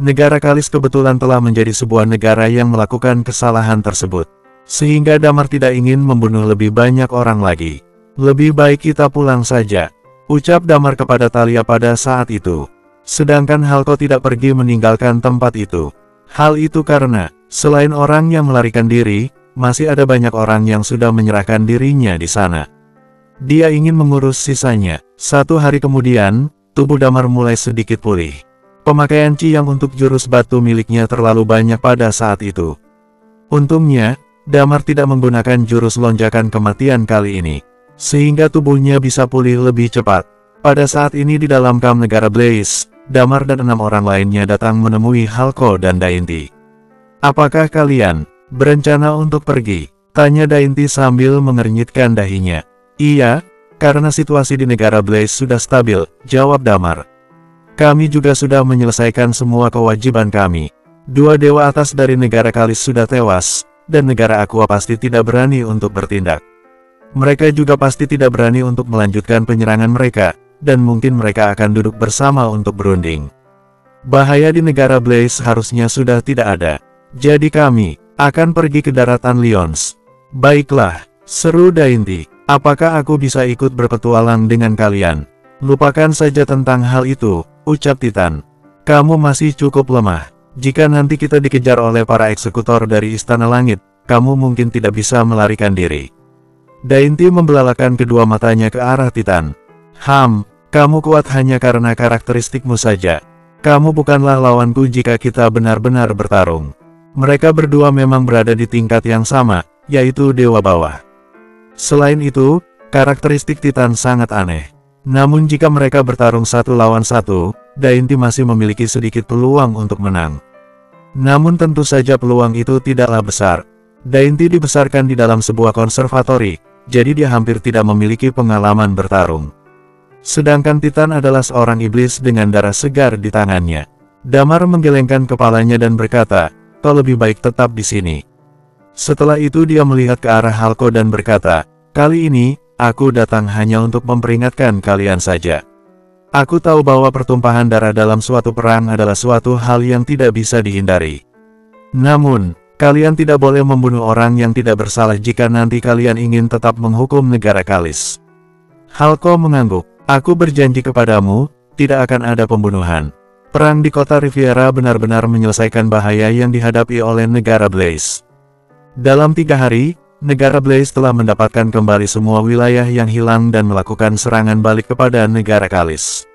Negara Kalis kebetulan telah menjadi sebuah negara yang melakukan kesalahan tersebut. Sehingga Damar tidak ingin membunuh lebih banyak orang lagi. Lebih baik kita pulang saja, ucap Damar kepada Thalia pada saat itu. Sedangkan Hulko tidak pergi meninggalkan tempat itu. Hal itu karena, selain orang yang melarikan diri, masih ada banyak orang yang sudah menyerahkan dirinya di sana. Dia ingin mengurus sisanya. 1 hari kemudian, tubuh Damar mulai sedikit pulih. Pemakaian Ciyang untuk jurus batu miliknya terlalu banyak pada saat itu. Untungnya, Damar tidak menggunakan jurus lonjakan kematian kali ini, sehingga tubuhnya bisa pulih lebih cepat. Pada saat ini di dalam kamp negara Blaze, Damar dan 6 orang lainnya datang menemui Hulko dan Dainty. Apakah kalian berencana untuk pergi? Tanya Dainty sambil mengernyitkan dahinya. Iya, karena situasi di negara Blaze sudah stabil, jawab Damar. Kami juga sudah menyelesaikan semua kewajiban kami. 2 dewa atas dari negara Kalis sudah tewas, dan negara Aqua pasti tidak berani untuk bertindak. Mereka juga pasti tidak berani untuk melanjutkan penyerangan mereka, dan mungkin mereka akan duduk bersama untuk berunding. Bahaya di negara Blaze harusnya sudah tidak ada. Jadi kami akan pergi ke daratan Lions. Baiklah, seru Dainty. Apakah aku bisa ikut berpetualang dengan kalian? Lupakan saja tentang hal itu, ucap Titan. Kamu masih cukup lemah. Jika nanti kita dikejar oleh para eksekutor dari Istana Langit, kamu mungkin tidak bisa melarikan diri. Dainty membelalakan kedua matanya ke arah Titan. Kamu kuat hanya karena karakteristikmu saja. Kamu bukanlah lawanku jika kita benar-benar bertarung. Mereka berdua memang berada di tingkat yang sama, yaitu Dewa Bawah. Selain itu, karakteristik Titan sangat aneh. Namun jika mereka bertarung 1 lawan 1, Dainty masih memiliki sedikit peluang untuk menang. Namun tentu saja peluang itu tidaklah besar. Dainty dibesarkan di dalam sebuah konservatori, jadi dia hampir tidak memiliki pengalaman bertarung. Sedangkan Titan adalah seorang iblis dengan darah segar di tangannya. Damar menggelengkan kepalanya dan berkata, kau lebih baik tetap di sini. Setelah itu dia melihat ke arah Hulko dan berkata, kali ini, aku datang hanya untuk memperingatkan kalian saja. Aku tahu bahwa pertumpahan darah dalam suatu perang adalah suatu hal yang tidak bisa dihindari. Namun, kalian tidak boleh membunuh orang yang tidak bersalah jika nanti kalian ingin tetap menghukum negara Kalis. Hulko mengangguk. Aku berjanji kepadamu, tidak akan ada pembunuhan. Perang di kota Riviera benar-benar menyelesaikan bahaya yang dihadapi oleh negara Blaze. Dalam 3 hari, negara Blaze telah mendapatkan kembali semua wilayah yang hilang dan melakukan serangan balik kepada negara Kalis.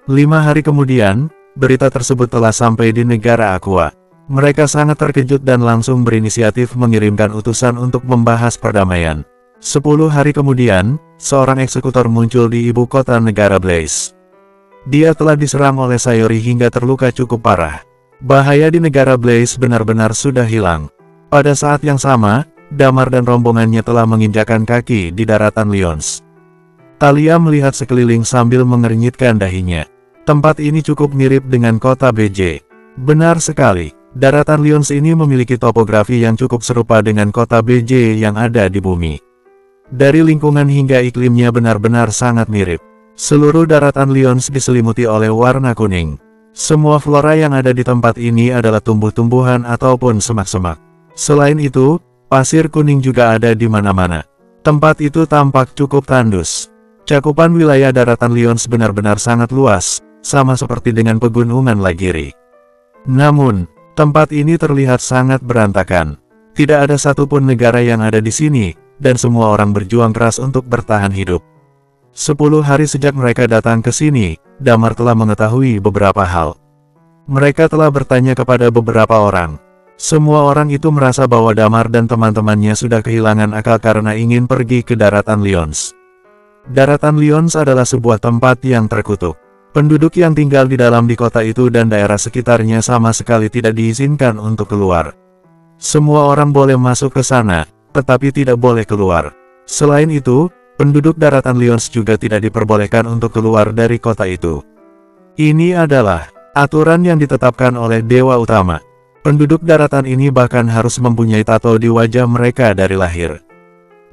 5 hari kemudian, berita tersebut telah sampai di negara Aqua. Mereka sangat terkejut dan langsung berinisiatif mengirimkan utusan untuk membahas perdamaian. 10 hari kemudian, seorang eksekutor muncul di ibu kota negara Blaze. Dia telah diserang oleh Sayori hingga terluka cukup parah. Bahaya di negara Blaze benar-benar sudah hilang. Pada saat yang sama, Damar dan rombongannya telah menginjakkan kaki di daratan Lyons. Talia melihat sekeliling sambil mengernyitkan dahinya. Tempat ini cukup mirip dengan kota BJ. Benar sekali, daratan Lyons ini memiliki topografi yang cukup serupa dengan kota BJ yang ada di bumi. Dari lingkungan hingga iklimnya benar-benar sangat mirip. Seluruh daratan Lyons diselimuti oleh warna kuning. Semua flora yang ada di tempat ini adalah tumbuh-tumbuhan ataupun semak-semak. Selain itu, pasir kuning juga ada di mana-mana. Tempat itu tampak cukup tandus. Cakupan wilayah daratan Lyons benar-benar sangat luas, sama seperti dengan pegunungan Lagiri. Namun, tempat ini terlihat sangat berantakan. Tidak ada satupun negara yang ada di sini, dan semua orang berjuang keras untuk bertahan hidup. 10 hari sejak mereka datang ke sini, Damar telah mengetahui beberapa hal. Mereka telah bertanya kepada beberapa orang. Semua orang itu merasa bahwa Damar dan teman-temannya sudah kehilangan akal karena ingin pergi ke daratan Lyons. Daratan Lyons adalah sebuah tempat yang terkutuk. Penduduk yang tinggal di kota itu dan daerah sekitarnya sama sekali tidak diizinkan untuk keluar. Semua orang boleh masuk ke sana, tetapi tidak boleh keluar. Selain itu, penduduk daratan Lyons juga tidak diperbolehkan untuk keluar dari kota itu. Ini adalah aturan yang ditetapkan oleh Dewa Utama. Penduduk daratan ini bahkan harus mempunyai tato di wajah mereka dari lahir.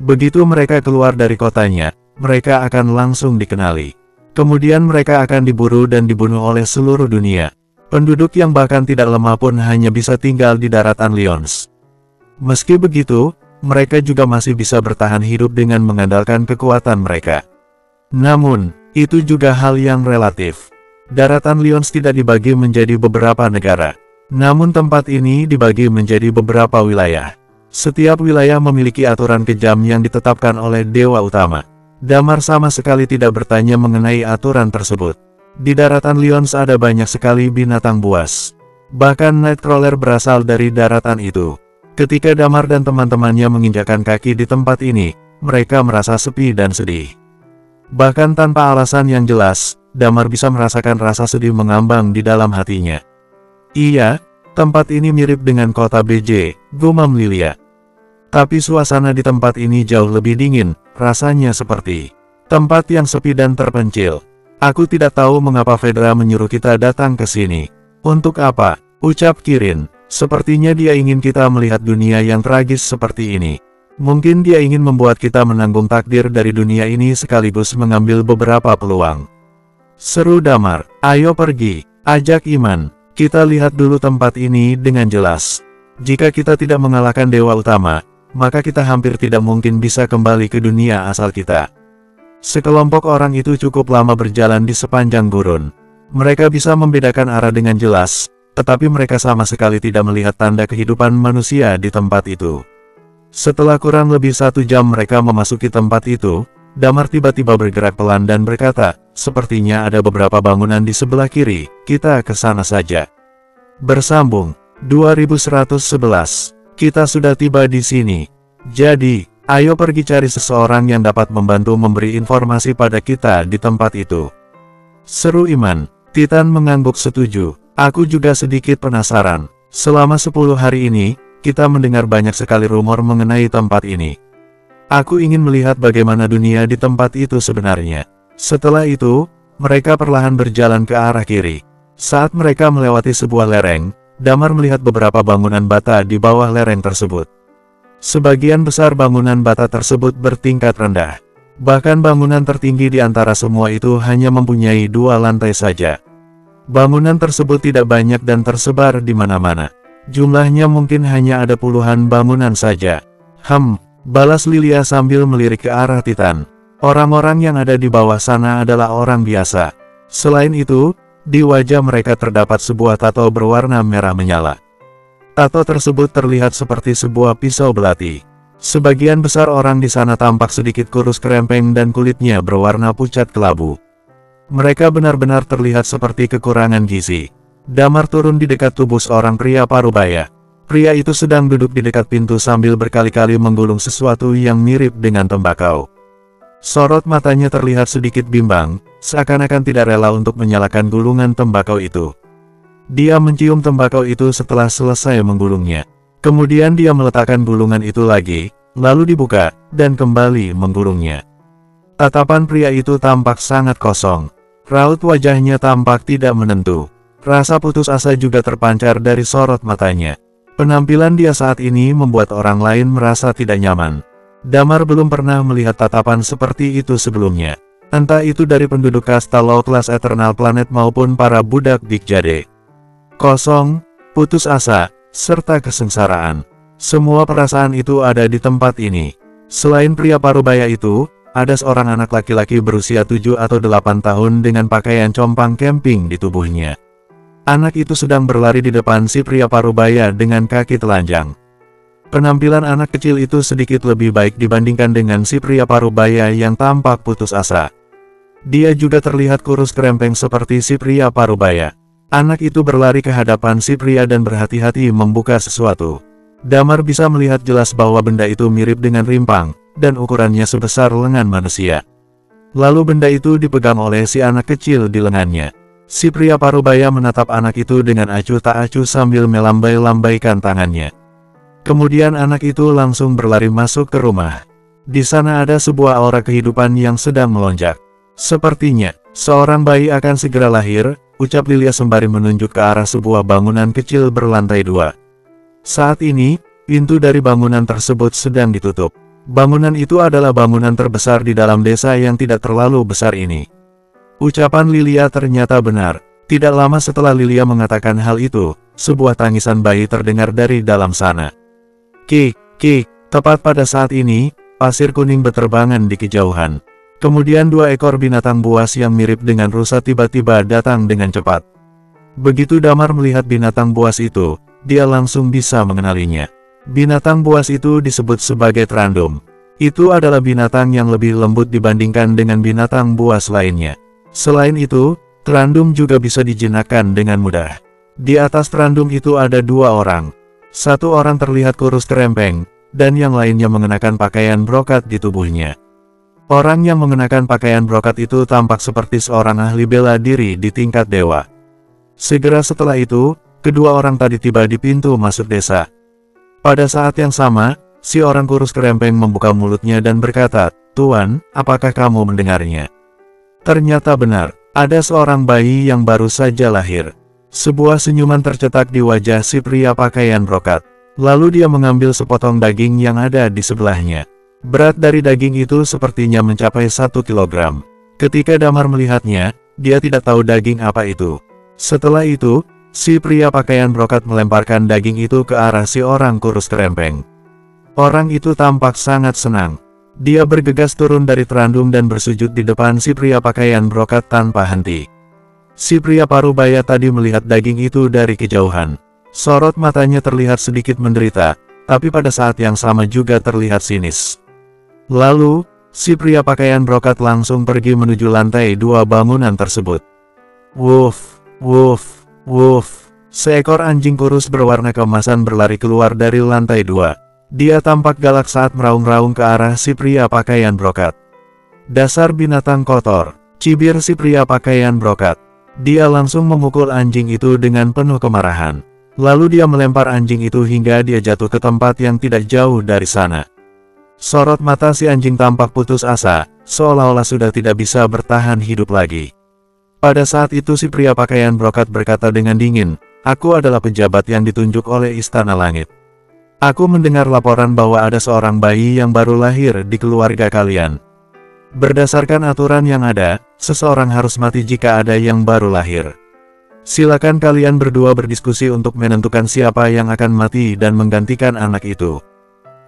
Begitu mereka keluar dari kotanya, mereka akan langsung dikenali. Kemudian mereka akan diburu dan dibunuh oleh seluruh dunia. Penduduk yang bahkan tidak lemah pun hanya bisa tinggal di daratan Lyons. Meski begitu, mereka juga masih bisa bertahan hidup dengan mengandalkan kekuatan mereka. Namun, itu juga hal yang relatif. Daratan Lyons tidak dibagi menjadi beberapa negara. Namun tempat ini dibagi menjadi beberapa wilayah. Setiap wilayah memiliki aturan kejam yang ditetapkan oleh Dewa Utama. Damar sama sekali tidak bertanya mengenai aturan tersebut. Di daratan Lyons ada banyak sekali binatang buas. Bahkan Nightcrawler berasal dari daratan itu. Ketika Damar dan teman-temannya menginjakkan kaki di tempat ini, mereka merasa sepi dan sedih. Bahkan tanpa alasan yang jelas, Damar bisa merasakan rasa sedih mengambang di dalam hatinya. Iya, tempat ini mirip dengan kota BJ, gumam Lilia. Tapi suasana di tempat ini jauh lebih dingin, rasanya seperti tempat yang sepi dan terpencil. Aku tidak tahu mengapa Fedra menyuruh kita datang ke sini. Untuk apa? Ucap Kirin. Sepertinya dia ingin kita melihat dunia yang tragis seperti ini. Mungkin dia ingin membuat kita menanggung takdir dari dunia ini sekaligus mengambil beberapa peluang. Seru Damar. Ayo pergi, ajak Iman. Kita lihat dulu tempat ini dengan jelas. Jika kita tidak mengalahkan Dewa Utama, maka kita hampir tidak mungkin bisa kembali ke dunia asal kita. Sekelompok orang itu cukup lama berjalan di sepanjang gurun. Mereka bisa membedakan arah dengan jelas, tetapi mereka sama sekali tidak melihat tanda kehidupan manusia di tempat itu. Setelah kurang lebih 1 jam mereka memasuki tempat itu, Damar tiba-tiba bergerak pelan dan berkata, sepertinya ada beberapa bangunan di sebelah kiri, kita ke sana saja. Bersambung, 2111. Kita sudah tiba di sini. Jadi, ayo pergi cari seseorang yang dapat membantu memberi informasi pada kita di tempat itu. Seru Iman. Titan mengangguk setuju. Aku juga sedikit penasaran. Selama 10 hari ini, kita mendengar banyak sekali rumor mengenai tempat ini. Aku ingin melihat bagaimana dunia di tempat itu sebenarnya. Setelah itu, mereka perlahan berjalan ke arah kiri. Saat mereka melewati sebuah lereng, Damar melihat beberapa bangunan bata di bawah lereng tersebut. Sebagian besar bangunan bata tersebut bertingkat rendah. Bahkan bangunan tertinggi di antara semua itu hanya mempunyai 2 lantai saja. Bangunan tersebut tidak banyak dan tersebar di mana-mana. Jumlahnya mungkin hanya ada puluhan bangunan saja. Balas Lilia sambil melirik ke arah Titan. Orang-orang yang ada di bawah sana adalah orang biasa. Selain itu, di wajah mereka terdapat sebuah tato berwarna merah menyala. Tato tersebut terlihat seperti sebuah pisau belati. Sebagian besar orang di sana tampak sedikit kurus kerempeng dan kulitnya berwarna pucat kelabu. Mereka benar-benar terlihat seperti kekurangan gizi. Damar turun di dekat tubuh seorang pria parubaya. Pria itu sedang duduk di dekat pintu sambil berkali-kali menggulung sesuatu yang mirip dengan tembakau. Sorot matanya terlihat sedikit bimbang, seakan-akan tidak rela untuk menyalakan gulungan tembakau itu. Dia mencium tembakau itu setelah selesai menggulungnya. Kemudian dia meletakkan gulungan itu lagi, lalu dibuka, dan kembali menggulungnya. Tatapan pria itu tampak sangat kosong. Raut wajahnya tampak tidak menentu. Rasa putus asa juga terpancar dari sorot matanya. Penampilan dia saat ini membuat orang lain merasa tidak nyaman. Damar belum pernah melihat tatapan seperti itu sebelumnya. Entah itu dari penduduk kasta low class Eternal Planet maupun para budak Big Jade. Kosong, putus asa, serta kesengsaraan. Semua perasaan itu ada di tempat ini. Selain pria parubaya itu, ada seorang anak laki-laki berusia 7 atau 8 tahun dengan pakaian compang camping di tubuhnya. Anak itu sedang berlari di depan si pria parubaya dengan kaki telanjang. Penampilan anak kecil itu sedikit lebih baik dibandingkan dengan si pria parubaya yang tampak putus asa. Dia juga terlihat kurus kerempeng seperti si pria parubaya. Anak itu berlari ke hadapan si pria dan berhati-hati membuka sesuatu. Damar bisa melihat jelas bahwa benda itu mirip dengan rimpang, dan ukurannya sebesar lengan manusia. Lalu benda itu dipegang oleh si anak kecil di lengannya. Si pria parubaya menatap anak itu dengan acuh tak acuh sambil melambai-lambaikan tangannya. Kemudian anak itu langsung berlari masuk ke rumah. Di sana ada sebuah aura kehidupan yang sedang melonjak. Sepertinya, seorang bayi akan segera lahir, ucap Lilia sembari menunjuk ke arah sebuah bangunan kecil berlantai 2. Saat ini, pintu dari bangunan tersebut sedang ditutup. Bangunan itu adalah bangunan terbesar di dalam desa yang tidak terlalu besar ini. Ucapan Lilia ternyata benar. Tidak lama setelah Lilia mengatakan hal itu, sebuah tangisan bayi terdengar dari dalam sana. Kik, kik, tepat pada saat ini, pasir kuning berterbangan di kejauhan. Kemudian 2 ekor binatang buas yang mirip dengan rusa tiba-tiba datang dengan cepat. Begitu Damar melihat binatang buas itu, dia langsung bisa mengenalinya. Binatang buas itu disebut sebagai Trandum. Itu adalah binatang yang lebih lembut dibandingkan dengan binatang buas lainnya. Selain itu, Trandum juga bisa dijinakkan dengan mudah. Di atas Trandum itu ada 2 orang. Satu orang terlihat kurus kerempeng, dan yang lainnya mengenakan pakaian brokat di tubuhnya. Orang yang mengenakan pakaian brokat itu tampak seperti seorang ahli bela diri di tingkat dewa. Segera setelah itu, kedua orang tadi tiba di pintu masuk desa. Pada saat yang sama, si orang kurus kerempeng membuka mulutnya dan berkata, "Tuan, apakah kamu mendengarnya?" Ternyata benar, ada seorang bayi yang baru saja lahir. Sebuah senyuman tercetak di wajah si pria pakaian brokat. Lalu dia mengambil sepotong daging yang ada di sebelahnya. Berat dari daging itu sepertinya mencapai 1 kilogram. Ketika Damar melihatnya, dia tidak tahu daging apa itu. Setelah itu, si pria pakaian brokat melemparkan daging itu ke arah si orang kurus kerempeng. Orang itu tampak sangat senang. Dia bergegas turun dari Trandum dan bersujud di depan si pria pakaian brokat tanpa henti. Si pria parubaya tadi melihat daging itu dari kejauhan. Sorot matanya terlihat sedikit menderita, tapi pada saat yang sama juga terlihat sinis. Lalu, si pria pakaian brokat langsung pergi menuju lantai 2 bangunan tersebut. Woof, woof, woof. Seekor anjing kurus berwarna keemasan berlari keluar dari lantai 2. Dia tampak galak saat meraung-raung ke arah si pria pakaian brokat. Dasar binatang kotor, cibir si pria pakaian brokat. Dia langsung memukul anjing itu dengan penuh kemarahan. Lalu dia melempar anjing itu hingga dia jatuh ke tempat yang tidak jauh dari sana. Sorot mata si anjing tampak putus asa, seolah-olah sudah tidak bisa bertahan hidup lagi. Pada saat itu si pria pakaian brokat berkata dengan dingin, "Aku adalah pejabat yang ditunjuk oleh Istana Langit. Aku mendengar laporan bahwa ada seorang bayi yang baru lahir di keluarga kalian. Berdasarkan aturan yang ada, seseorang harus mati jika ada yang baru lahir. Silakan kalian berdua berdiskusi untuk menentukan siapa yang akan mati dan menggantikan anak itu."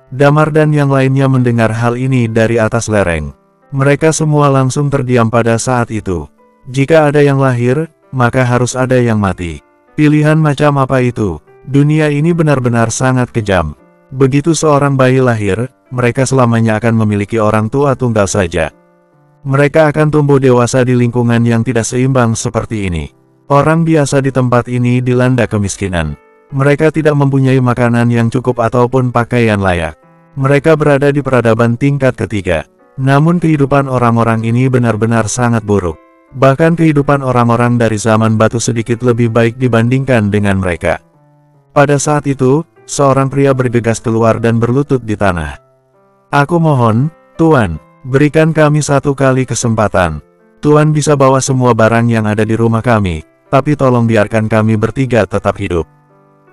Damar dan yang lainnya mendengar hal ini dari atas lereng. Mereka semua langsung terdiam pada saat itu. Jika ada yang lahir, maka harus ada yang mati. Pilihan macam apa itu? Dunia ini benar-benar sangat kejam. Begitu seorang bayi lahir, mereka selamanya akan memiliki orang tua tunggal saja. Mereka akan tumbuh dewasa di lingkungan yang tidak seimbang seperti ini. Orang biasa di tempat ini dilanda kemiskinan. Mereka tidak mempunyai makanan yang cukup ataupun pakaian layak. Mereka berada di peradaban tingkat ketiga. Namun kehidupan orang-orang ini benar-benar sangat buruk. Bahkan kehidupan orang-orang dari zaman batu sedikit lebih baik dibandingkan dengan mereka. Pada saat itu, seorang pria bergegas keluar dan berlutut di tanah. Aku mohon, Tuan, berikan kami satu kali kesempatan. Tuan bisa bawa semua barang yang ada di rumah kami, tapi tolong biarkan kami bertiga tetap hidup.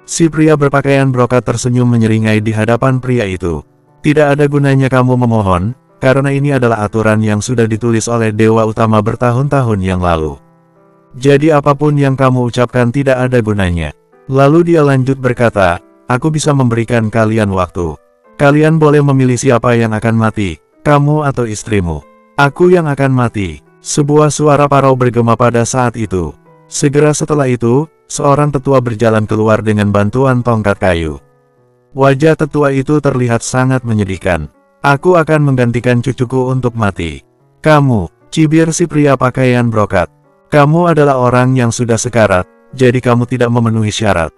Si pria berpakaian brokat tersenyum menyeringai di hadapan pria itu. Tidak ada gunanya kamu memohon, karena ini adalah aturan yang sudah ditulis oleh Dewa Utama bertahun-tahun yang lalu. Jadi apapun yang kamu ucapkan tidak ada gunanya. Lalu dia lanjut berkata, aku bisa memberikan kalian waktu. Kalian boleh memilih siapa yang akan mati, kamu atau istrimu. Aku yang akan mati. Sebuah suara parau bergema pada saat itu. Segera setelah itu, seorang tetua berjalan keluar dengan bantuan tongkat kayu. Wajah tetua itu terlihat sangat menyedihkan. Aku akan menggantikan cucuku untuk mati. Kamu, cibir si pria pakaian brokat. Kamu adalah orang yang sudah sekarat, jadi kamu tidak memenuhi syarat.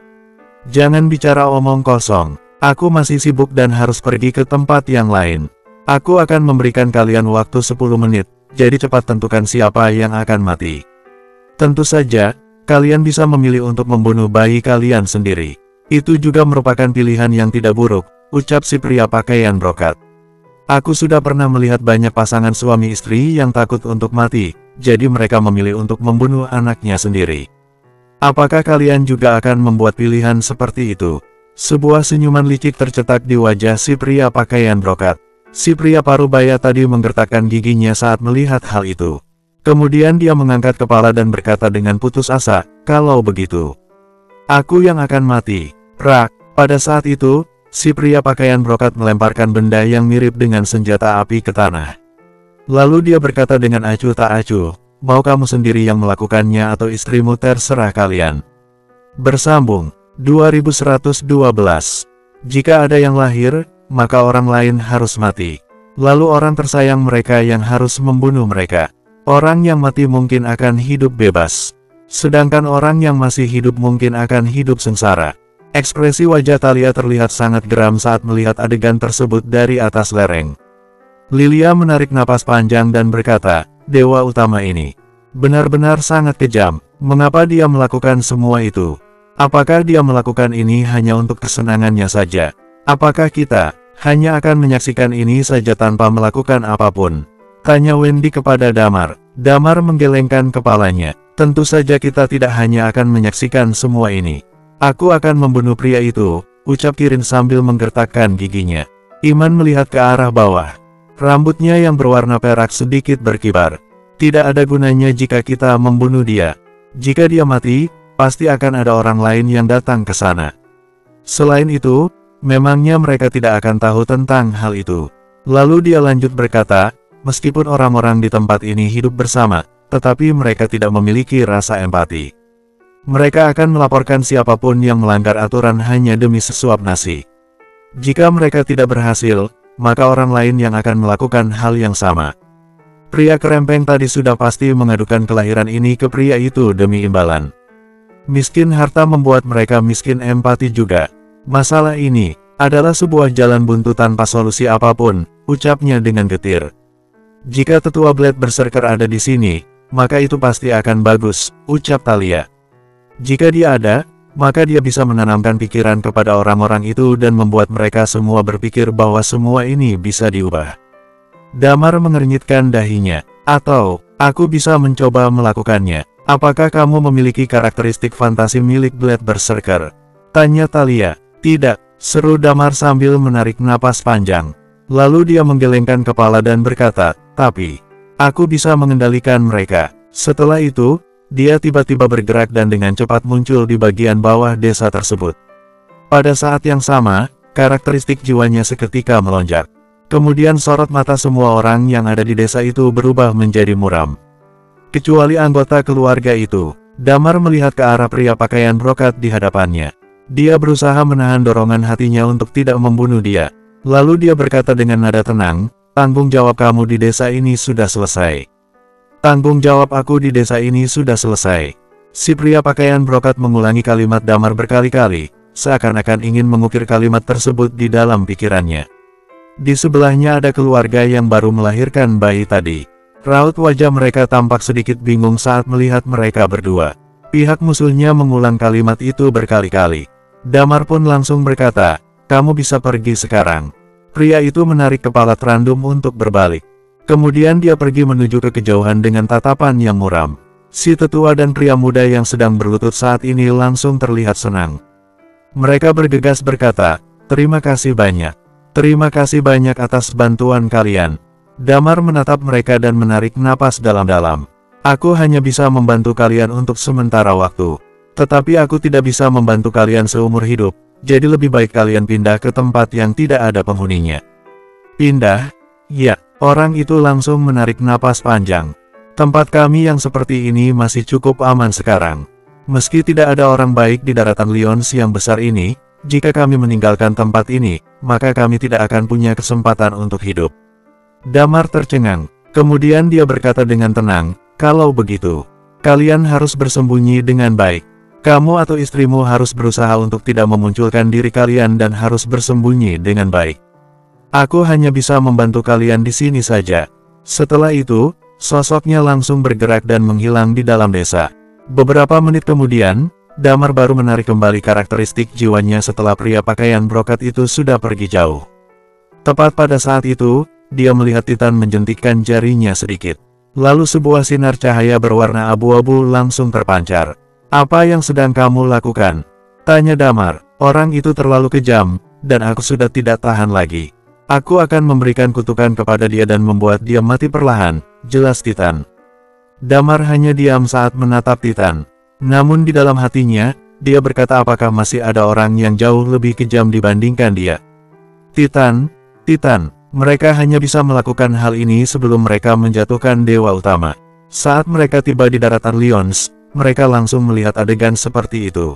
Jangan bicara omong kosong. Aku masih sibuk dan harus pergi ke tempat yang lain. Aku akan memberikan kalian waktu 10 menit, jadi cepat tentukan siapa yang akan mati. Tentu saja, kalian bisa memilih untuk membunuh bayi kalian sendiri. Itu juga merupakan pilihan yang tidak buruk, ucap si pria pakaian brokat. Aku sudah pernah melihat banyak pasangan suami istri yang takut untuk mati, jadi mereka memilih untuk membunuh anaknya sendiri. Apakah kalian juga akan membuat pilihan seperti itu? Sebuah senyuman licik tercetak di wajah si pria pakaian brokat. Si pria parubaya tadi menggertakkan giginya saat melihat hal itu. Kemudian dia mengangkat kepala dan berkata dengan putus asa, kalau begitu, aku yang akan mati. Prak, pada saat itu, si pria pakaian brokat melemparkan benda yang mirip dengan senjata api ke tanah. Lalu dia berkata dengan acuh tak acuh, mau kamu sendiri yang melakukannya atau istrimu terserah kalian. Bersambung, 2112. Jika ada yang lahir, maka orang lain harus mati. Lalu orang tersayang mereka yang harus membunuh mereka. Orang yang mati mungkin akan hidup bebas. Sedangkan orang yang masih hidup mungkin akan hidup sengsara. Ekspresi wajah Thalia terlihat sangat geram saat melihat adegan tersebut dari atas lereng. Lilia menarik napas panjang dan berkata, Dewa Utama ini benar-benar sangat kejam. Mengapa dia melakukan semua itu? Apakah dia melakukan ini hanya untuk kesenangannya saja? Apakah kita hanya akan menyaksikan ini saja tanpa melakukan apapun? Tanya Wendy kepada Damar. Damar menggelengkan kepalanya. Tentu saja kita tidak hanya akan menyaksikan semua ini. Aku akan membunuh pria itu, ucap Kirin sambil menggertakkan giginya. Iman melihat ke arah bawah. Rambutnya yang berwarna perak sedikit berkibar. Tidak ada gunanya jika kita membunuh dia. Jika dia mati, pasti akan ada orang lain yang datang ke sana. Selain itu, memangnya mereka tidak akan tahu tentang hal itu. Lalu dia lanjut berkata, meskipun orang-orang di tempat ini hidup bersama, tetapi mereka tidak memiliki rasa empati. Mereka akan melaporkan siapapun yang melanggar aturan hanya demi sesuap nasi. Jika mereka tidak berhasil, maka orang lain yang akan melakukan hal yang sama. Pria kerempeng tadi sudah pasti mengadukan kelahiran ini ke pria itu demi imbalan. Miskin harta membuat mereka miskin empati juga. Masalah ini adalah sebuah jalan buntu tanpa solusi apapun, ucapnya dengan getir. Jika tetua Blade Berserker ada di sini, maka itu pasti akan bagus, ucap Thalia. Jika dia ada, maka dia bisa menanamkan pikiran kepada orang-orang itu dan membuat mereka semua berpikir bahwa semua ini bisa diubah. Damar mengernyitkan dahinya. Atau, aku bisa mencoba melakukannya. Apakah kamu memiliki karakteristik fantasi milik Blade Berserker? Tanya Thalia. Tidak, seru Damar sambil menarik napas panjang. Lalu dia menggelengkan kepala dan berkata, tapi, aku bisa mengendalikan mereka. Setelah itu, dia tiba-tiba bergerak dan dengan cepat muncul di bagian bawah desa tersebut. Pada saat yang sama, karakteristik jiwanya seketika melonjak. Kemudian sorot mata semua orang yang ada di desa itu berubah menjadi muram. Kecuali anggota keluarga itu. Damar melihat ke arah pria pakaian brokat di hadapannya. Dia berusaha menahan dorongan hatinya untuk tidak membunuh dia. Lalu dia berkata dengan nada tenang, tanggung jawab kamu di desa ini sudah selesai. Tanggung jawab aku di desa ini sudah selesai. Si pria pakaian brokat mengulangi kalimat Damar berkali-kali, seakan-akan ingin mengukir kalimat tersebut di dalam pikirannya. Di sebelahnya ada keluarga yang baru melahirkan bayi tadi. Raut wajah mereka tampak sedikit bingung saat melihat mereka berdua. Pihak musuhnya mengulang kalimat itu berkali-kali. Damar pun langsung berkata, "Kamu bisa pergi sekarang." Pria itu menarik kepala Trandum untuk berbalik. Kemudian dia pergi menuju ke kejauhan dengan tatapan yang muram. Si tetua dan pria muda yang sedang berlutut saat ini langsung terlihat senang. Mereka bergegas berkata, "Terima kasih banyak. Terima kasih banyak atas bantuan kalian." Damar menatap mereka dan menarik napas dalam-dalam. "Aku hanya bisa membantu kalian untuk sementara waktu. Tetapi aku tidak bisa membantu kalian seumur hidup, jadi lebih baik kalian pindah ke tempat yang tidak ada penghuninya." "Pindah?" "Ya." Orang itu langsung menarik napas panjang. "Tempat kami yang seperti ini masih cukup aman sekarang. Meski tidak ada orang baik di daratan Lyons yang besar ini, jika kami meninggalkan tempat ini, maka kami tidak akan punya kesempatan untuk hidup." Damar tercengang. Kemudian dia berkata dengan tenang, "Kalau begitu, kalian harus bersembunyi dengan baik. Kamu atau istrimu harus berusaha untuk tidak memunculkan diri kalian dan harus bersembunyi dengan baik. Aku hanya bisa membantu kalian di sini saja." Setelah itu, sosoknya langsung bergerak dan menghilang di dalam desa. Beberapa menit kemudian, Damar baru menarik kembali karakteristik jiwanya setelah pria pakaian brokat itu sudah pergi jauh. Tepat pada saat itu, dia melihat Titan menjentikkan jarinya sedikit. Lalu sebuah sinar cahaya berwarna abu-abu langsung terpancar. "Apa yang sedang kamu lakukan?" tanya Damar. "Orang itu terlalu kejam, dan aku sudah tidak tahan lagi. Aku akan memberikan kutukan kepada dia dan membuat dia mati perlahan," jelas Titan. Damar hanya diam saat menatap Titan. Namun di dalam hatinya, dia berkata apakah masih ada orang yang jauh lebih kejam dibandingkan dia. Titan, mereka hanya bisa melakukan hal ini sebelum mereka menjatuhkan dewa utama. Saat mereka tiba di daratan Lyons, mereka langsung melihat adegan seperti itu.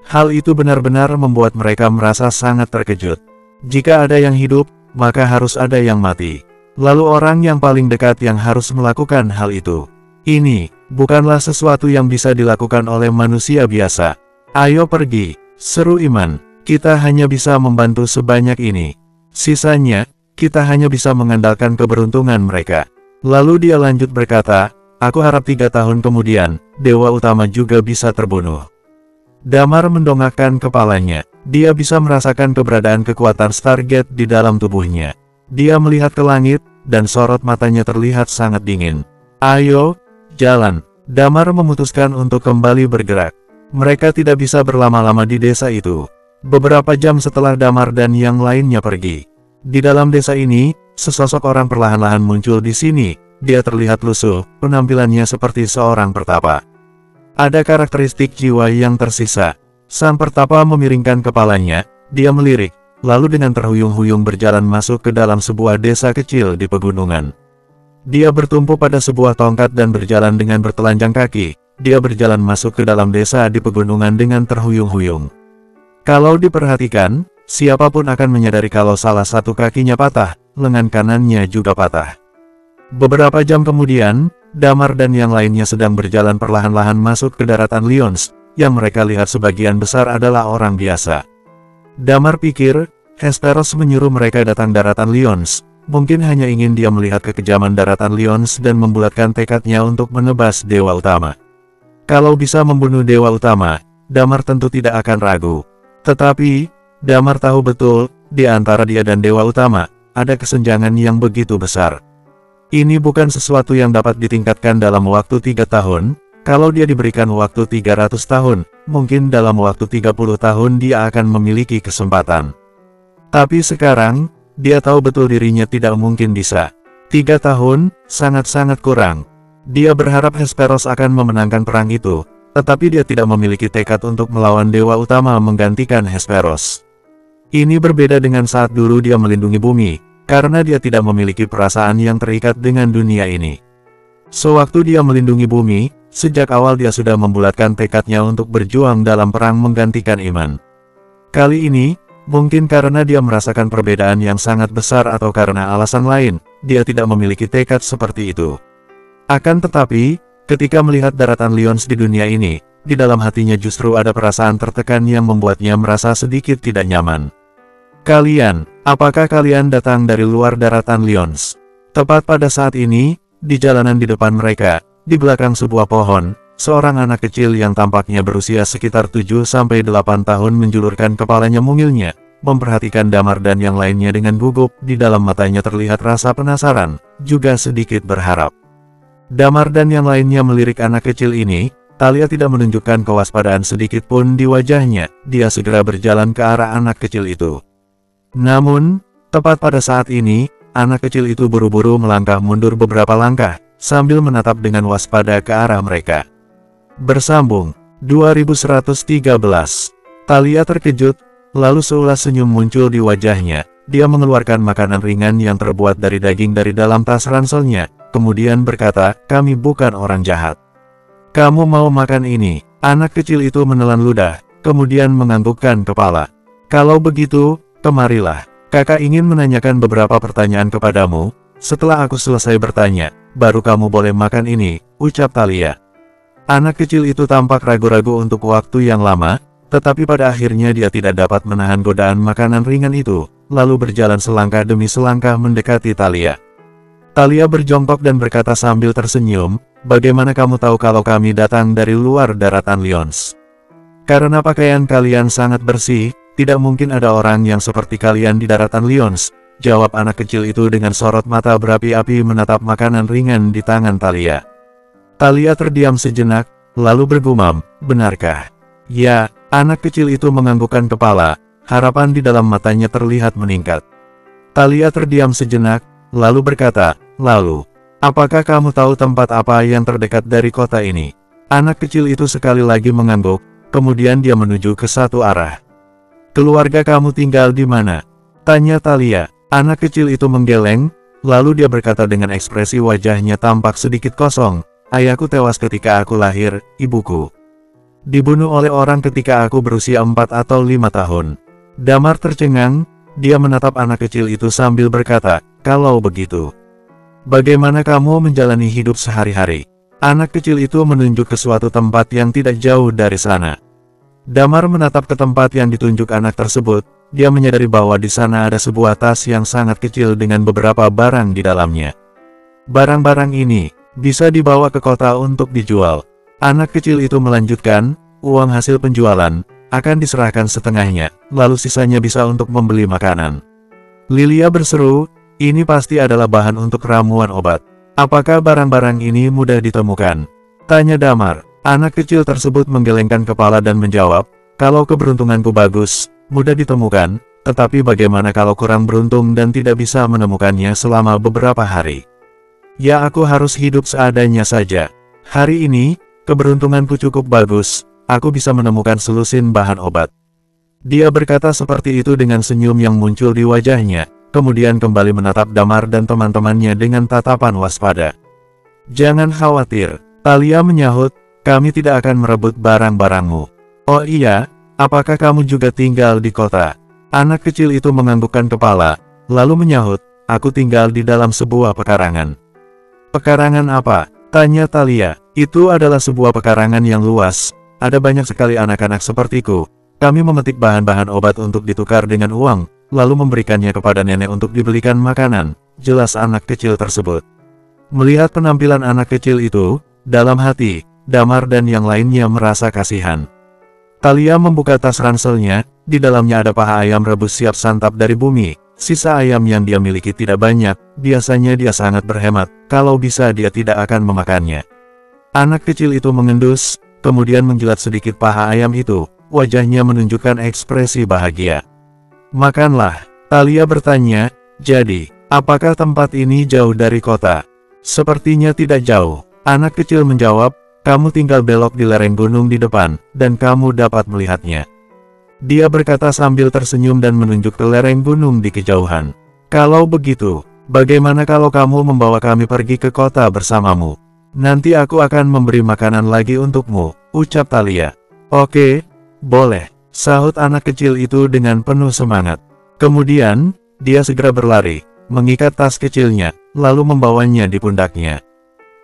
Hal itu benar-benar membuat mereka merasa sangat terkejut. Jika ada yang hidup, maka harus ada yang mati. Lalu orang yang paling dekat yang harus melakukan hal itu. Ini bukanlah sesuatu yang bisa dilakukan oleh manusia biasa. "Ayo pergi," seru Iman. "Kita hanya bisa membantu sebanyak ini. Sisanya, kita hanya bisa mengandalkan keberuntungan mereka." Lalu dia lanjut berkata, "Aku harap 3 tahun kemudian, dewa utama juga bisa terbunuh." Damar mendongakkan kepalanya. Dia bisa merasakan keberadaan kekuatan Stargate di dalam tubuhnya. Dia melihat ke langit, dan sorot matanya terlihat sangat dingin. "Ayo, jalan." Damar memutuskan untuk kembali bergerak. Mereka tidak bisa berlama-lama di desa itu. Beberapa jam setelah Damar dan yang lainnya pergi. Di dalam desa ini, sesosok orang perlahan-lahan muncul di sini. Dia terlihat lusuh, penampilannya seperti seorang pertapa. Ada karakteristik jiwa yang tersisa. Sang pertapa memiringkan kepalanya, dia melirik, lalu dengan terhuyung-huyung berjalan masuk ke dalam sebuah desa kecil di pegunungan. Dia bertumpu pada sebuah tongkat dan berjalan dengan bertelanjang kaki. Dia berjalan masuk ke dalam desa di pegunungan dengan terhuyung-huyung. Kalau diperhatikan, siapapun akan menyadari kalau salah satu kakinya patah, lengan kanannya juga patah. Beberapa jam kemudian, Damar dan yang lainnya sedang berjalan perlahan-lahan masuk ke daratan Lyons, yang mereka lihat sebagian besar adalah orang biasa. Damar pikir, Hesperos menyuruh mereka datang daratan Lyons, mungkin hanya ingin dia melihat kekejaman daratan Lyons dan membulatkan tekadnya untuk menebas dewa utama. Kalau bisa membunuh dewa utama, Damar tentu tidak akan ragu. Tetapi, Damar tahu betul, di antara dia dan dewa utama, ada kesenjangan yang begitu besar. Ini bukan sesuatu yang dapat ditingkatkan dalam waktu 3 tahun, kalau dia diberikan waktu 300 tahun, mungkin dalam waktu 30 tahun dia akan memiliki kesempatan. Tapi sekarang, dia tahu betul dirinya tidak mungkin bisa. 3 tahun, sangat-sangat kurang. Dia berharap Hesperos akan memenangkan perang itu, tetapi dia tidak memiliki tekad untuk melawan dewa utama menggantikan Hesperos. Ini berbeda dengan saat dulu dia melindungi bumi, karena dia tidak memiliki perasaan yang terikat dengan dunia ini. Sewaktu dia melindungi bumi, sejak awal dia sudah membulatkan tekadnya untuk berjuang dalam perang menggantikan Iman. Kali ini, mungkin karena dia merasakan perbedaan yang sangat besar atau karena alasan lain, dia tidak memiliki tekad seperti itu. Akan tetapi, ketika melihat daratan Lyons di dunia ini, di dalam hatinya justru ada perasaan tertekan yang membuatnya merasa sedikit tidak nyaman. Kalian, apakah kalian datang dari luar daratan Lyons? Tepat pada saat ini, di jalanan di depan mereka, di belakang sebuah pohon, seorang anak kecil yang tampaknya berusia sekitar 7-8 tahun menjulurkan kepalanya mungilnya, memperhatikan Damar dan yang lainnya dengan gugup. Di dalam matanya terlihat rasa penasaran, juga sedikit berharap. Damar dan yang lainnya melirik anak kecil ini. Thalia tidak menunjukkan kewaspadaan sedikit pun di wajahnya. Dia segera berjalan ke arah anak kecil itu. Namun, tepat pada saat ini, anak kecil itu buru-buru melangkah mundur beberapa langkah, sambil menatap dengan waspada ke arah mereka. Bersambung 2113. Thalia terkejut, lalu seulas senyum muncul di wajahnya. Dia mengeluarkan makanan ringan yang terbuat dari daging dari dalam tas ranselnya, kemudian berkata, "Kami bukan orang jahat. Kamu mau makan ini?" Anak kecil itu menelan ludah, kemudian menganggukkan kepala. "Kalau begitu, kemarilah. Kakak ingin menanyakan beberapa pertanyaan kepadamu. Setelah aku selesai bertanya, baru kamu boleh makan ini," ucap Thalia. Anak kecil itu tampak ragu-ragu untuk waktu yang lama, tetapi pada akhirnya dia tidak dapat menahan godaan makanan ringan itu, lalu berjalan selangkah demi selangkah mendekati Thalia. Thalia berjongkok dan berkata sambil tersenyum, "Bagaimana kamu tahu kalau kami datang dari luar daratan Lyons?" "Karena pakaian kalian sangat bersih, tidak mungkin ada orang yang seperti kalian di daratan Lyons," jawab anak kecil itu dengan sorot mata berapi-api menatap makanan ringan di tangan Thalia. Thalia terdiam sejenak, lalu bergumam, "Benarkah?" "Ya," anak kecil itu menganggukkan kepala, harapan di dalam matanya terlihat meningkat. Thalia terdiam sejenak, lalu berkata, "Lalu, apakah kamu tahu tempat apa yang terdekat dari kota ini?" Anak kecil itu sekali lagi mengangguk, kemudian dia menuju ke satu arah. "Keluarga kamu tinggal di mana?" tanya Thalia. Anak kecil itu menggeleng, lalu dia berkata dengan ekspresi wajahnya tampak sedikit kosong, "Ayahku tewas ketika aku lahir, ibuku dibunuh oleh orang ketika aku berusia 4 atau 5 tahun. Damar tercengang, dia menatap anak kecil itu sambil berkata, "Kalau begitu, bagaimana kamu menjalani hidup sehari-hari?" Anak kecil itu menunjuk ke suatu tempat yang tidak jauh dari sana. Damar menatap ke tempat yang ditunjuk anak tersebut, dia menyadari bahwa di sana ada sebuah tas yang sangat kecil dengan beberapa barang di dalamnya. Barang-barang ini bisa dibawa ke kota untuk dijual. Anak kecil itu melanjutkan, "Uang hasil penjualan akan diserahkan setengahnya, lalu sisanya bisa untuk membeli makanan." Lilia berseru, "Ini pasti adalah bahan untuk ramuan obat. Apakah barang-barang ini mudah ditemukan?" tanya Damar. Anak kecil tersebut menggelengkan kepala dan menjawab, "Kalau keberuntunganku bagus, mudah ditemukan, tetapi bagaimana kalau kurang beruntung dan tidak bisa menemukannya selama beberapa hari? Ya, aku harus hidup seadanya saja. Hari ini, keberuntunganku cukup bagus, aku bisa menemukan selusin bahan obat." Dia berkata seperti itu dengan senyum yang muncul di wajahnya, kemudian kembali menatap Damar dan teman-temannya dengan tatapan waspada. "Jangan khawatir," Thalia menyahut, "kami tidak akan merebut barang-barangmu." "Oh iya, apakah kamu juga tinggal di kota?" Anak kecil itu menganggukkan kepala, lalu menyahut, "Aku tinggal di dalam sebuah pekarangan." "Pekarangan apa?" tanya Thalia. "Itu adalah sebuah pekarangan yang luas, ada banyak sekali anak-anak sepertiku. Kami memetik bahan-bahan obat untuk ditukar dengan uang, lalu memberikannya kepada nenek untuk dibelikan makanan," jelas anak kecil tersebut. Melihat penampilan anak kecil itu, dalam hati, Damar dan yang lainnya merasa kasihan. Thalia membuka tas ranselnya, di dalamnya ada paha ayam rebus siap santap dari bumi. Sisa ayam yang dia miliki tidak banyak, biasanya dia sangat berhemat, kalau bisa dia tidak akan memakannya. Anak kecil itu mengendus, kemudian menjilat sedikit paha ayam itu, wajahnya menunjukkan ekspresi bahagia. "Makanlah," Thalia bertanya, "jadi, apakah tempat ini jauh dari kota?" "Sepertinya tidak jauh," anak kecil menjawab, "kamu tinggal belok di lereng gunung di depan, dan kamu dapat melihatnya." Dia berkata sambil tersenyum dan menunjuk ke lereng gunung di kejauhan. "Kalau begitu, bagaimana kalau kamu membawa kami pergi ke kota bersamamu? Nanti aku akan memberi makanan lagi untukmu," ucap Thalia. "Oke, boleh," sahut anak kecil itu dengan penuh semangat. Kemudian, dia segera berlari, mengikat tas kecilnya, lalu membawanya di pundaknya.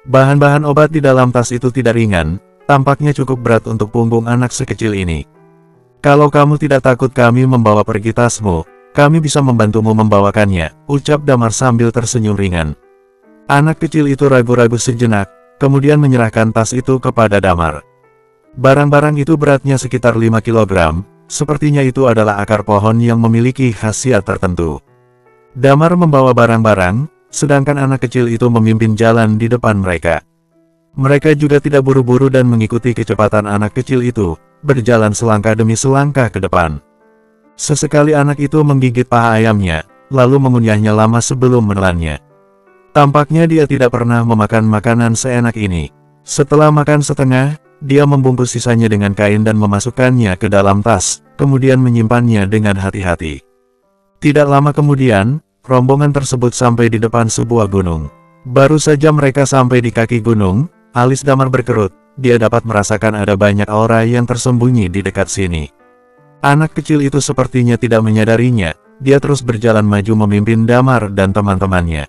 Bahan-bahan obat di dalam tas itu tidak ringan, tampaknya cukup berat untuk punggung anak sekecil ini. Kalau kamu tidak takut kami membawa pergi tasmu, kami bisa membantumu membawakannya, ucap Damar sambil tersenyum ringan. Anak kecil itu ragu-ragu sejenak, kemudian menyerahkan tas itu kepada Damar. Barang-barang itu beratnya sekitar 5 kg, sepertinya itu adalah akar pohon yang memiliki khasiat tertentu. Damar membawa barang-barang, sedangkan anak kecil itu memimpin jalan di depan mereka. Mereka juga tidak buru-buru dan mengikuti kecepatan anak kecil itu, berjalan selangkah demi selangkah ke depan. Sesekali anak itu menggigit paha ayamnya, lalu mengunyahnya lama sebelum menelannya. Tampaknya dia tidak pernah memakan makanan seenak ini. Setelah makan setengah, dia membungkus sisanya dengan kain dan memasukkannya ke dalam tas, kemudian menyimpannya dengan hati-hati. Tidak lama kemudian, rombongan tersebut sampai di depan sebuah gunung. Baru saja mereka sampai di kaki gunung, alis Damar berkerut, dia dapat merasakan ada banyak aura yang tersembunyi di dekat sini. Anak kecil itu sepertinya tidak menyadarinya, dia terus berjalan maju memimpin Damar dan teman-temannya.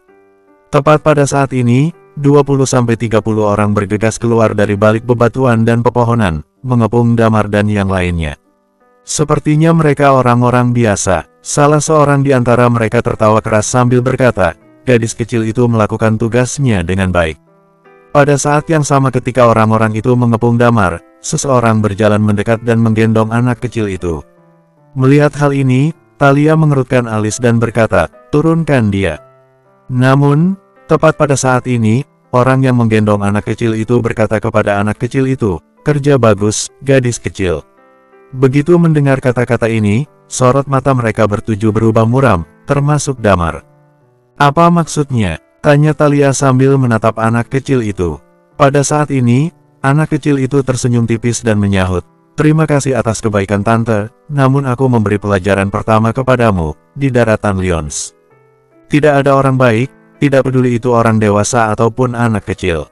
Tepat pada saat ini, 20-30 orang bergegas keluar dari balik bebatuan dan pepohonan, mengepung Damar dan yang lainnya. Sepertinya mereka orang-orang biasa. Salah seorang di antara mereka tertawa keras sambil berkata, gadis kecil itu melakukan tugasnya dengan baik. Pada saat yang sama ketika orang-orang itu mengepung Damar, seseorang berjalan mendekat dan menggendong anak kecil itu. Melihat hal ini, Thalia mengerutkan alis dan berkata, turunkan dia. Namun, tepat pada saat ini, orang yang menggendong anak kecil itu berkata kepada anak kecil itu, kerja bagus, gadis kecil. Begitu mendengar kata-kata ini, sorot mata mereka bertujuh berubah muram, termasuk Damar. Apa maksudnya? Tanya Thalia sambil menatap anak kecil itu. Pada saat ini, anak kecil itu tersenyum tipis dan menyahut, terima kasih atas kebaikan tante, namun aku memberi pelajaran pertama kepadamu, di daratan Lyons. Tidak ada orang baik, tidak peduli itu orang dewasa ataupun anak kecil.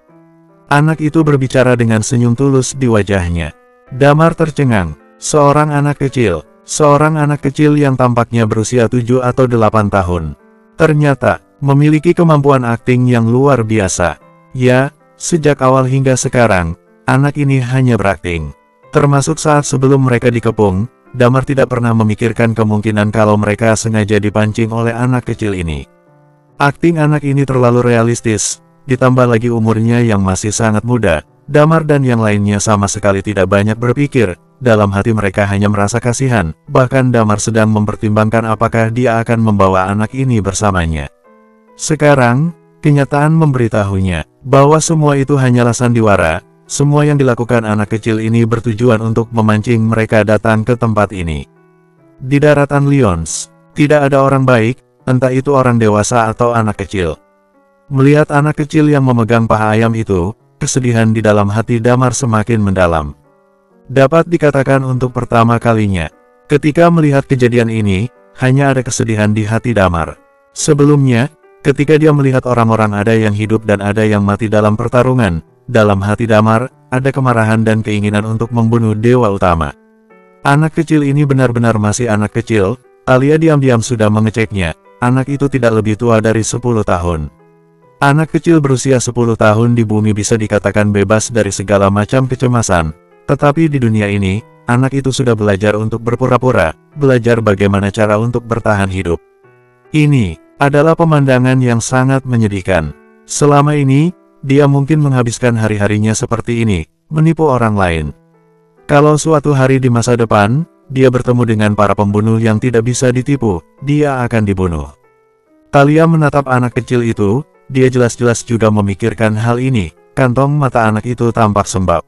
Anak itu berbicara dengan senyum tulus di wajahnya. Damar tercengang, seorang anak kecil yang tampaknya berusia 7 atau 8 tahun. Ternyata, memiliki kemampuan akting yang luar biasa. Ya, sejak awal hingga sekarang, anak ini hanya berakting. Termasuk saat sebelum mereka dikepung, Damar tidak pernah memikirkan kemungkinan kalau mereka sengaja dipancing oleh anak kecil ini. Akting anak ini terlalu realistis, ditambah lagi umurnya yang masih sangat muda. Damar dan yang lainnya sama sekali tidak banyak berpikir, dalam hati mereka hanya merasa kasihan, bahkan Damar sedang mempertimbangkan apakah dia akan membawa anak ini bersamanya. Sekarang, kenyataan memberitahunya, bahwa semua itu hanyalah sandiwara, semua yang dilakukan anak kecil ini bertujuan untuk memancing mereka datang ke tempat ini. Di daratan Lyons, tidak ada orang baik, entah itu orang dewasa atau anak kecil. Melihat anak kecil yang memegang paha ayam itu, kesedihan di dalam hati Damar semakin mendalam. Dapat dikatakan untuk pertama kalinya, ketika melihat kejadian ini, hanya ada kesedihan di hati Damar. Sebelumnya, ketika dia melihat orang-orang ada yang hidup dan ada yang mati dalam pertarungan, dalam hati Damar, ada kemarahan dan keinginan untuk membunuh dewa utama. Anak kecil ini benar-benar masih anak kecil, Thalia diam-diam sudah mengeceknya, anak itu tidak lebih tua dari 10 tahun. Anak kecil berusia 10 tahun di bumi bisa dikatakan bebas dari segala macam kecemasan, tetapi di dunia ini, anak itu sudah belajar untuk berpura-pura, belajar bagaimana cara untuk bertahan hidup. Ini adalah pemandangan yang sangat menyedihkan. Selama ini, dia mungkin menghabiskan hari-harinya seperti ini, menipu orang lain. Kalau suatu hari di masa depan, dia bertemu dengan para pembunuh yang tidak bisa ditipu, dia akan dibunuh. Thalia menatap anak kecil itu, dia jelas-jelas juga memikirkan hal ini, kantong mata anak itu tampak sembab.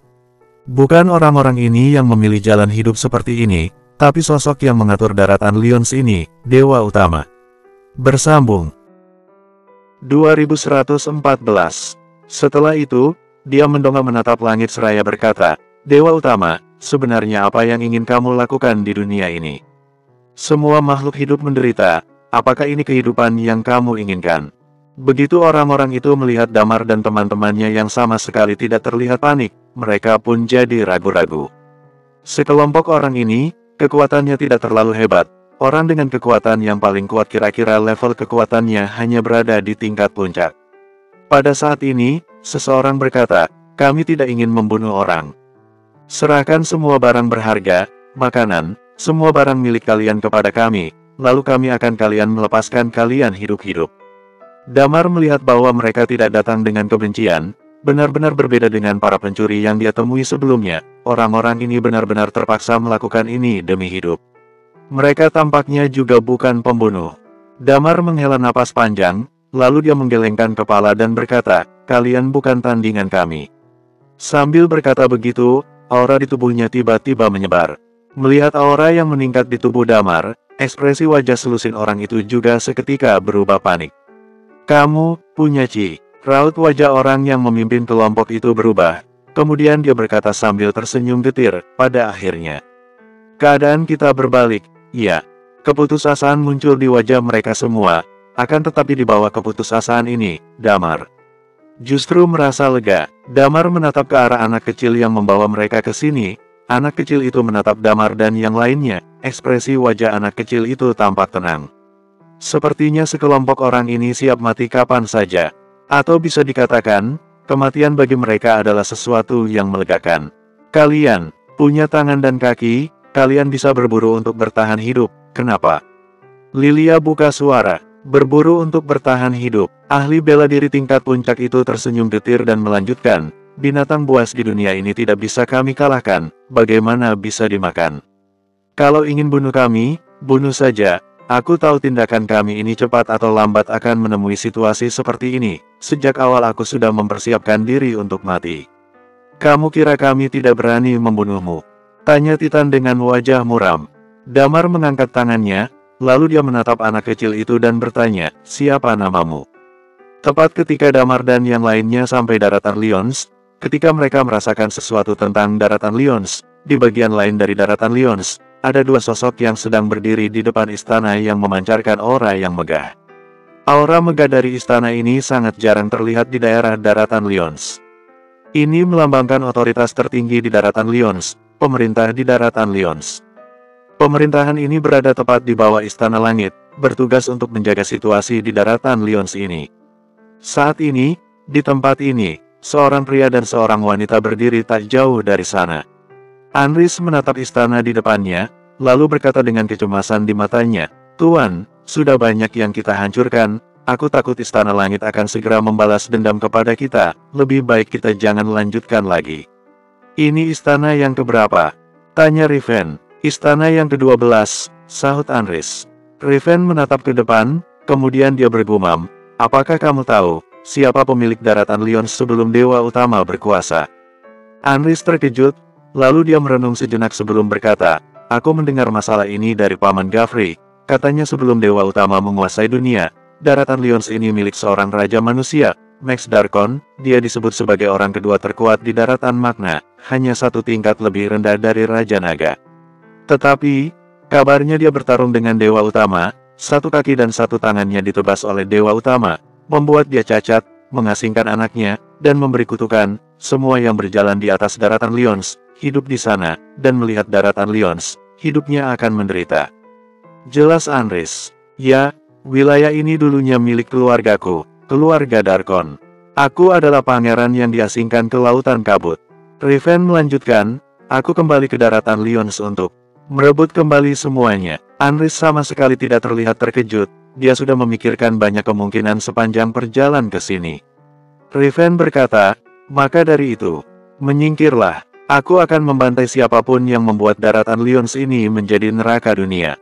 Bukan orang-orang ini yang memilih jalan hidup seperti ini, tapi sosok yang mengatur daratan Lyons ini, dewa utama. Bersambung 2114. Setelah itu, dia mendongak menatap langit seraya berkata, Dewa utama, sebenarnya apa yang ingin kamu lakukan di dunia ini? Semua makhluk hidup menderita, apakah ini kehidupan yang kamu inginkan? Begitu orang-orang itu melihat Damar dan teman-temannya yang sama sekali tidak terlihat panik, mereka pun jadi ragu-ragu. Sekelompok orang ini, kekuatannya tidak terlalu hebat. Orang dengan kekuatan yang paling kuat kira-kira level kekuatannya hanya berada di tingkat puncak. Pada saat ini, seseorang berkata, kami tidak ingin membunuh orang. Serahkan semua barang berharga, makanan, semua barang milik kalian kepada kami, lalu kami akan melepaskan kalian hidup-hidup. Damar melihat bahwa mereka tidak datang dengan kebencian, benar-benar berbeda dengan para pencuri yang dia temui sebelumnya. Orang-orang ini benar-benar terpaksa melakukan ini demi hidup. Mereka tampaknya juga bukan pembunuh. Damar menghela napas panjang, lalu dia menggelengkan kepala dan berkata, kalian bukan tandingan kami. Sambil berkata begitu, aura di tubuhnya tiba-tiba menyebar. Melihat aura yang meningkat di tubuh Damar, ekspresi wajah selusin orang itu juga seketika berubah panik. Kamu punya Ci. Raut wajah orang yang memimpin kelompok itu berubah. Kemudian dia berkata sambil tersenyum getir, pada akhirnya. Keadaan kita berbalik, iya. Keputusasaan muncul di wajah mereka semua, akan tetapi di bawah keputusasaan ini, Damar justru merasa lega. Damar menatap ke arah anak kecil yang membawa mereka ke sini. Anak kecil itu menatap Damar dan yang lainnya. Ekspresi wajah anak kecil itu tampak tenang. Sepertinya sekelompok orang ini siap mati kapan saja. Atau bisa dikatakan, kematian bagi mereka adalah sesuatu yang melegakan. Kalian punya tangan dan kaki, kalian bisa berburu untuk bertahan hidup. Kenapa? Lilia buka suara. Berburu untuk bertahan hidup. Ahli bela diri tingkat puncak itu tersenyum getir dan melanjutkan, binatang buas di dunia ini tidak bisa kami kalahkan, bagaimana bisa dimakan? Kalau ingin bunuh kami, bunuh saja. Aku tahu tindakan kami ini cepat atau lambat akan menemui situasi seperti ini. Sejak awal aku sudah mempersiapkan diri untuk mati. Kamu kira kami tidak berani membunuhmu? Tanya Titan dengan wajah muram. Damar mengangkat tangannya, lalu dia menatap anak kecil itu dan bertanya, siapa namamu? Tepat ketika Damar dan yang lainnya sampai daratan Lyons, ketika mereka merasakan sesuatu tentang daratan Lyons, di bagian lain dari daratan Lyons, ada dua sosok yang sedang berdiri di depan istana yang memancarkan aura yang megah. Aura megah dari istana ini sangat jarang terlihat di daerah daratan Lyons. Ini melambangkan otoritas tertinggi di daratan Lyons, pemerintah di daratan Lyons. Pemerintahan ini berada tepat di bawah Istana Langit, bertugas untuk menjaga situasi di daratan Lyons ini. Saat ini, di tempat ini, seorang pria dan seorang wanita berdiri tak jauh dari sana. Anris menatap istana di depannya, lalu berkata dengan kecemasan di matanya, Tuan, sudah banyak yang kita hancurkan, aku takut Istana Langit akan segera membalas dendam kepada kita, lebih baik kita jangan lanjutkan lagi. Ini istana yang keberapa? Tanya Riven. Istana yang ke-12, sahut Anris. Riven menatap ke depan, kemudian dia bergumam, apakah kamu tahu, siapa pemilik daratan Lyons sebelum Dewa Utama berkuasa? Anris terkejut, lalu dia merenung sejenak sebelum berkata, aku mendengar masalah ini dari Paman Gavri, katanya sebelum Dewa Utama menguasai dunia, daratan Lyons ini milik seorang Raja Manusia, Max Darkon, dia disebut sebagai orang kedua terkuat di daratan Magna, hanya satu tingkat lebih rendah dari Raja Naga. Tetapi, kabarnya dia bertarung dengan Dewa Utama, satu kaki dan satu tangannya ditebas oleh Dewa Utama, membuat dia cacat, mengasingkan anaknya, dan memberi kutukan, semua yang berjalan di atas daratan Lyons, hidup di sana, dan melihat daratan Lyons, hidupnya akan menderita. Jelas Anris. Ya, wilayah ini dulunya milik keluargaku, keluarga Darkon. Aku adalah pangeran yang diasingkan ke Lautan Kabut. Riven melanjutkan, aku kembali ke daratan Lyons untuk merebut kembali semuanya. Anris sama sekali tidak terlihat terkejut, dia sudah memikirkan banyak kemungkinan sepanjang perjalanan ke sini. Riven berkata, maka dari itu, menyingkirlah, aku akan membantai siapapun yang membuat daratan Lyons ini menjadi neraka dunia.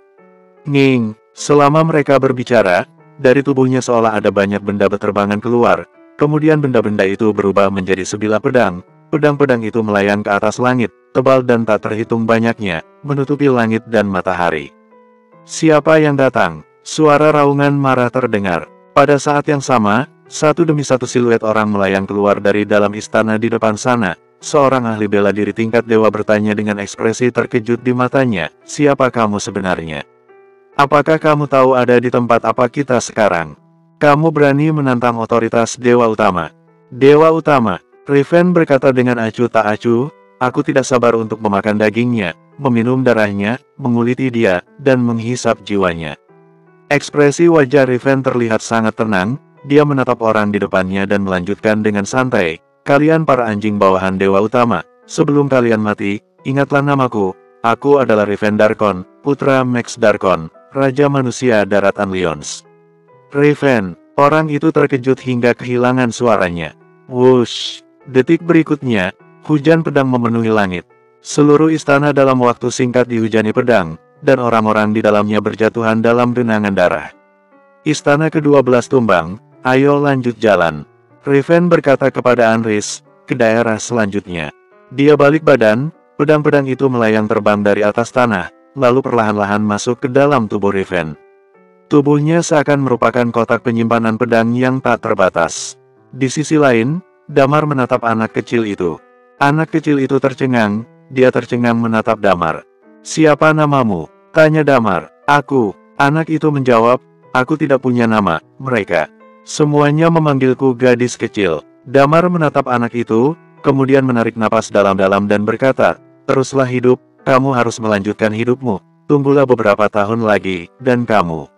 Nging, selama mereka berbicara, dari tubuhnya seolah ada banyak benda berterbangan keluar, kemudian benda-benda itu berubah menjadi sebilah pedang. Pedang-pedang itu melayang ke atas langit, tebal dan tak terhitung banyaknya, menutupi langit dan matahari. Siapa yang datang? Suara raungan marah terdengar. Pada saat yang sama, satu demi satu siluet orang melayang keluar dari dalam istana di depan sana. Seorang ahli bela diri tingkat dewa bertanya dengan ekspresi terkejut di matanya, siapa kamu sebenarnya? Apakah kamu tahu ada di tempat apa kita sekarang? Kamu berani menantang otoritas Dewa Utama? Dewa Utama, Riven berkata dengan acuh tak acuh, aku tidak sabar untuk memakan dagingnya, meminum darahnya, menguliti dia, dan menghisap jiwanya. Ekspresi wajah Riven terlihat sangat tenang, dia menatap orang di depannya dan melanjutkan dengan santai, kalian para anjing bawahan Dewa Utama, Sebelum kalian mati, ingatlah namaku. Aku adalah Raven Darkon, putra Max Darkon, Raja Manusia Daratan Lions. Raven, orang itu terkejut hingga kehilangan suaranya. Wush! Detik berikutnya, hujan pedang memenuhi langit. Seluruh istana dalam waktu singkat dihujani pedang, dan orang-orang di dalamnya berjatuhan dalam genangan darah. Istana ke-12 tumbang, ayo lanjut jalan. Raven berkata kepada Anris, ke daerah selanjutnya. Dia balik badan, pedang-pedang itu melayang terbang dari atas tanah, lalu perlahan-lahan masuk ke dalam tubuh Raven. Tubuhnya seakan merupakan kotak penyimpanan pedang yang tak terbatas. Di sisi lain, Damar menatap anak kecil itu. Anak kecil itu tercengang, dia tercengang menatap Damar. Siapa namamu? Tanya Damar. Aku. Anak itu menjawab, aku tidak punya nama, mereka. Semuanya memanggilku gadis kecil. Damar menatap anak itu, kemudian menarik napas dalam-dalam dan berkata, teruslah hidup, kamu harus melanjutkan hidupmu. Tunggulah beberapa tahun lagi, dan kamu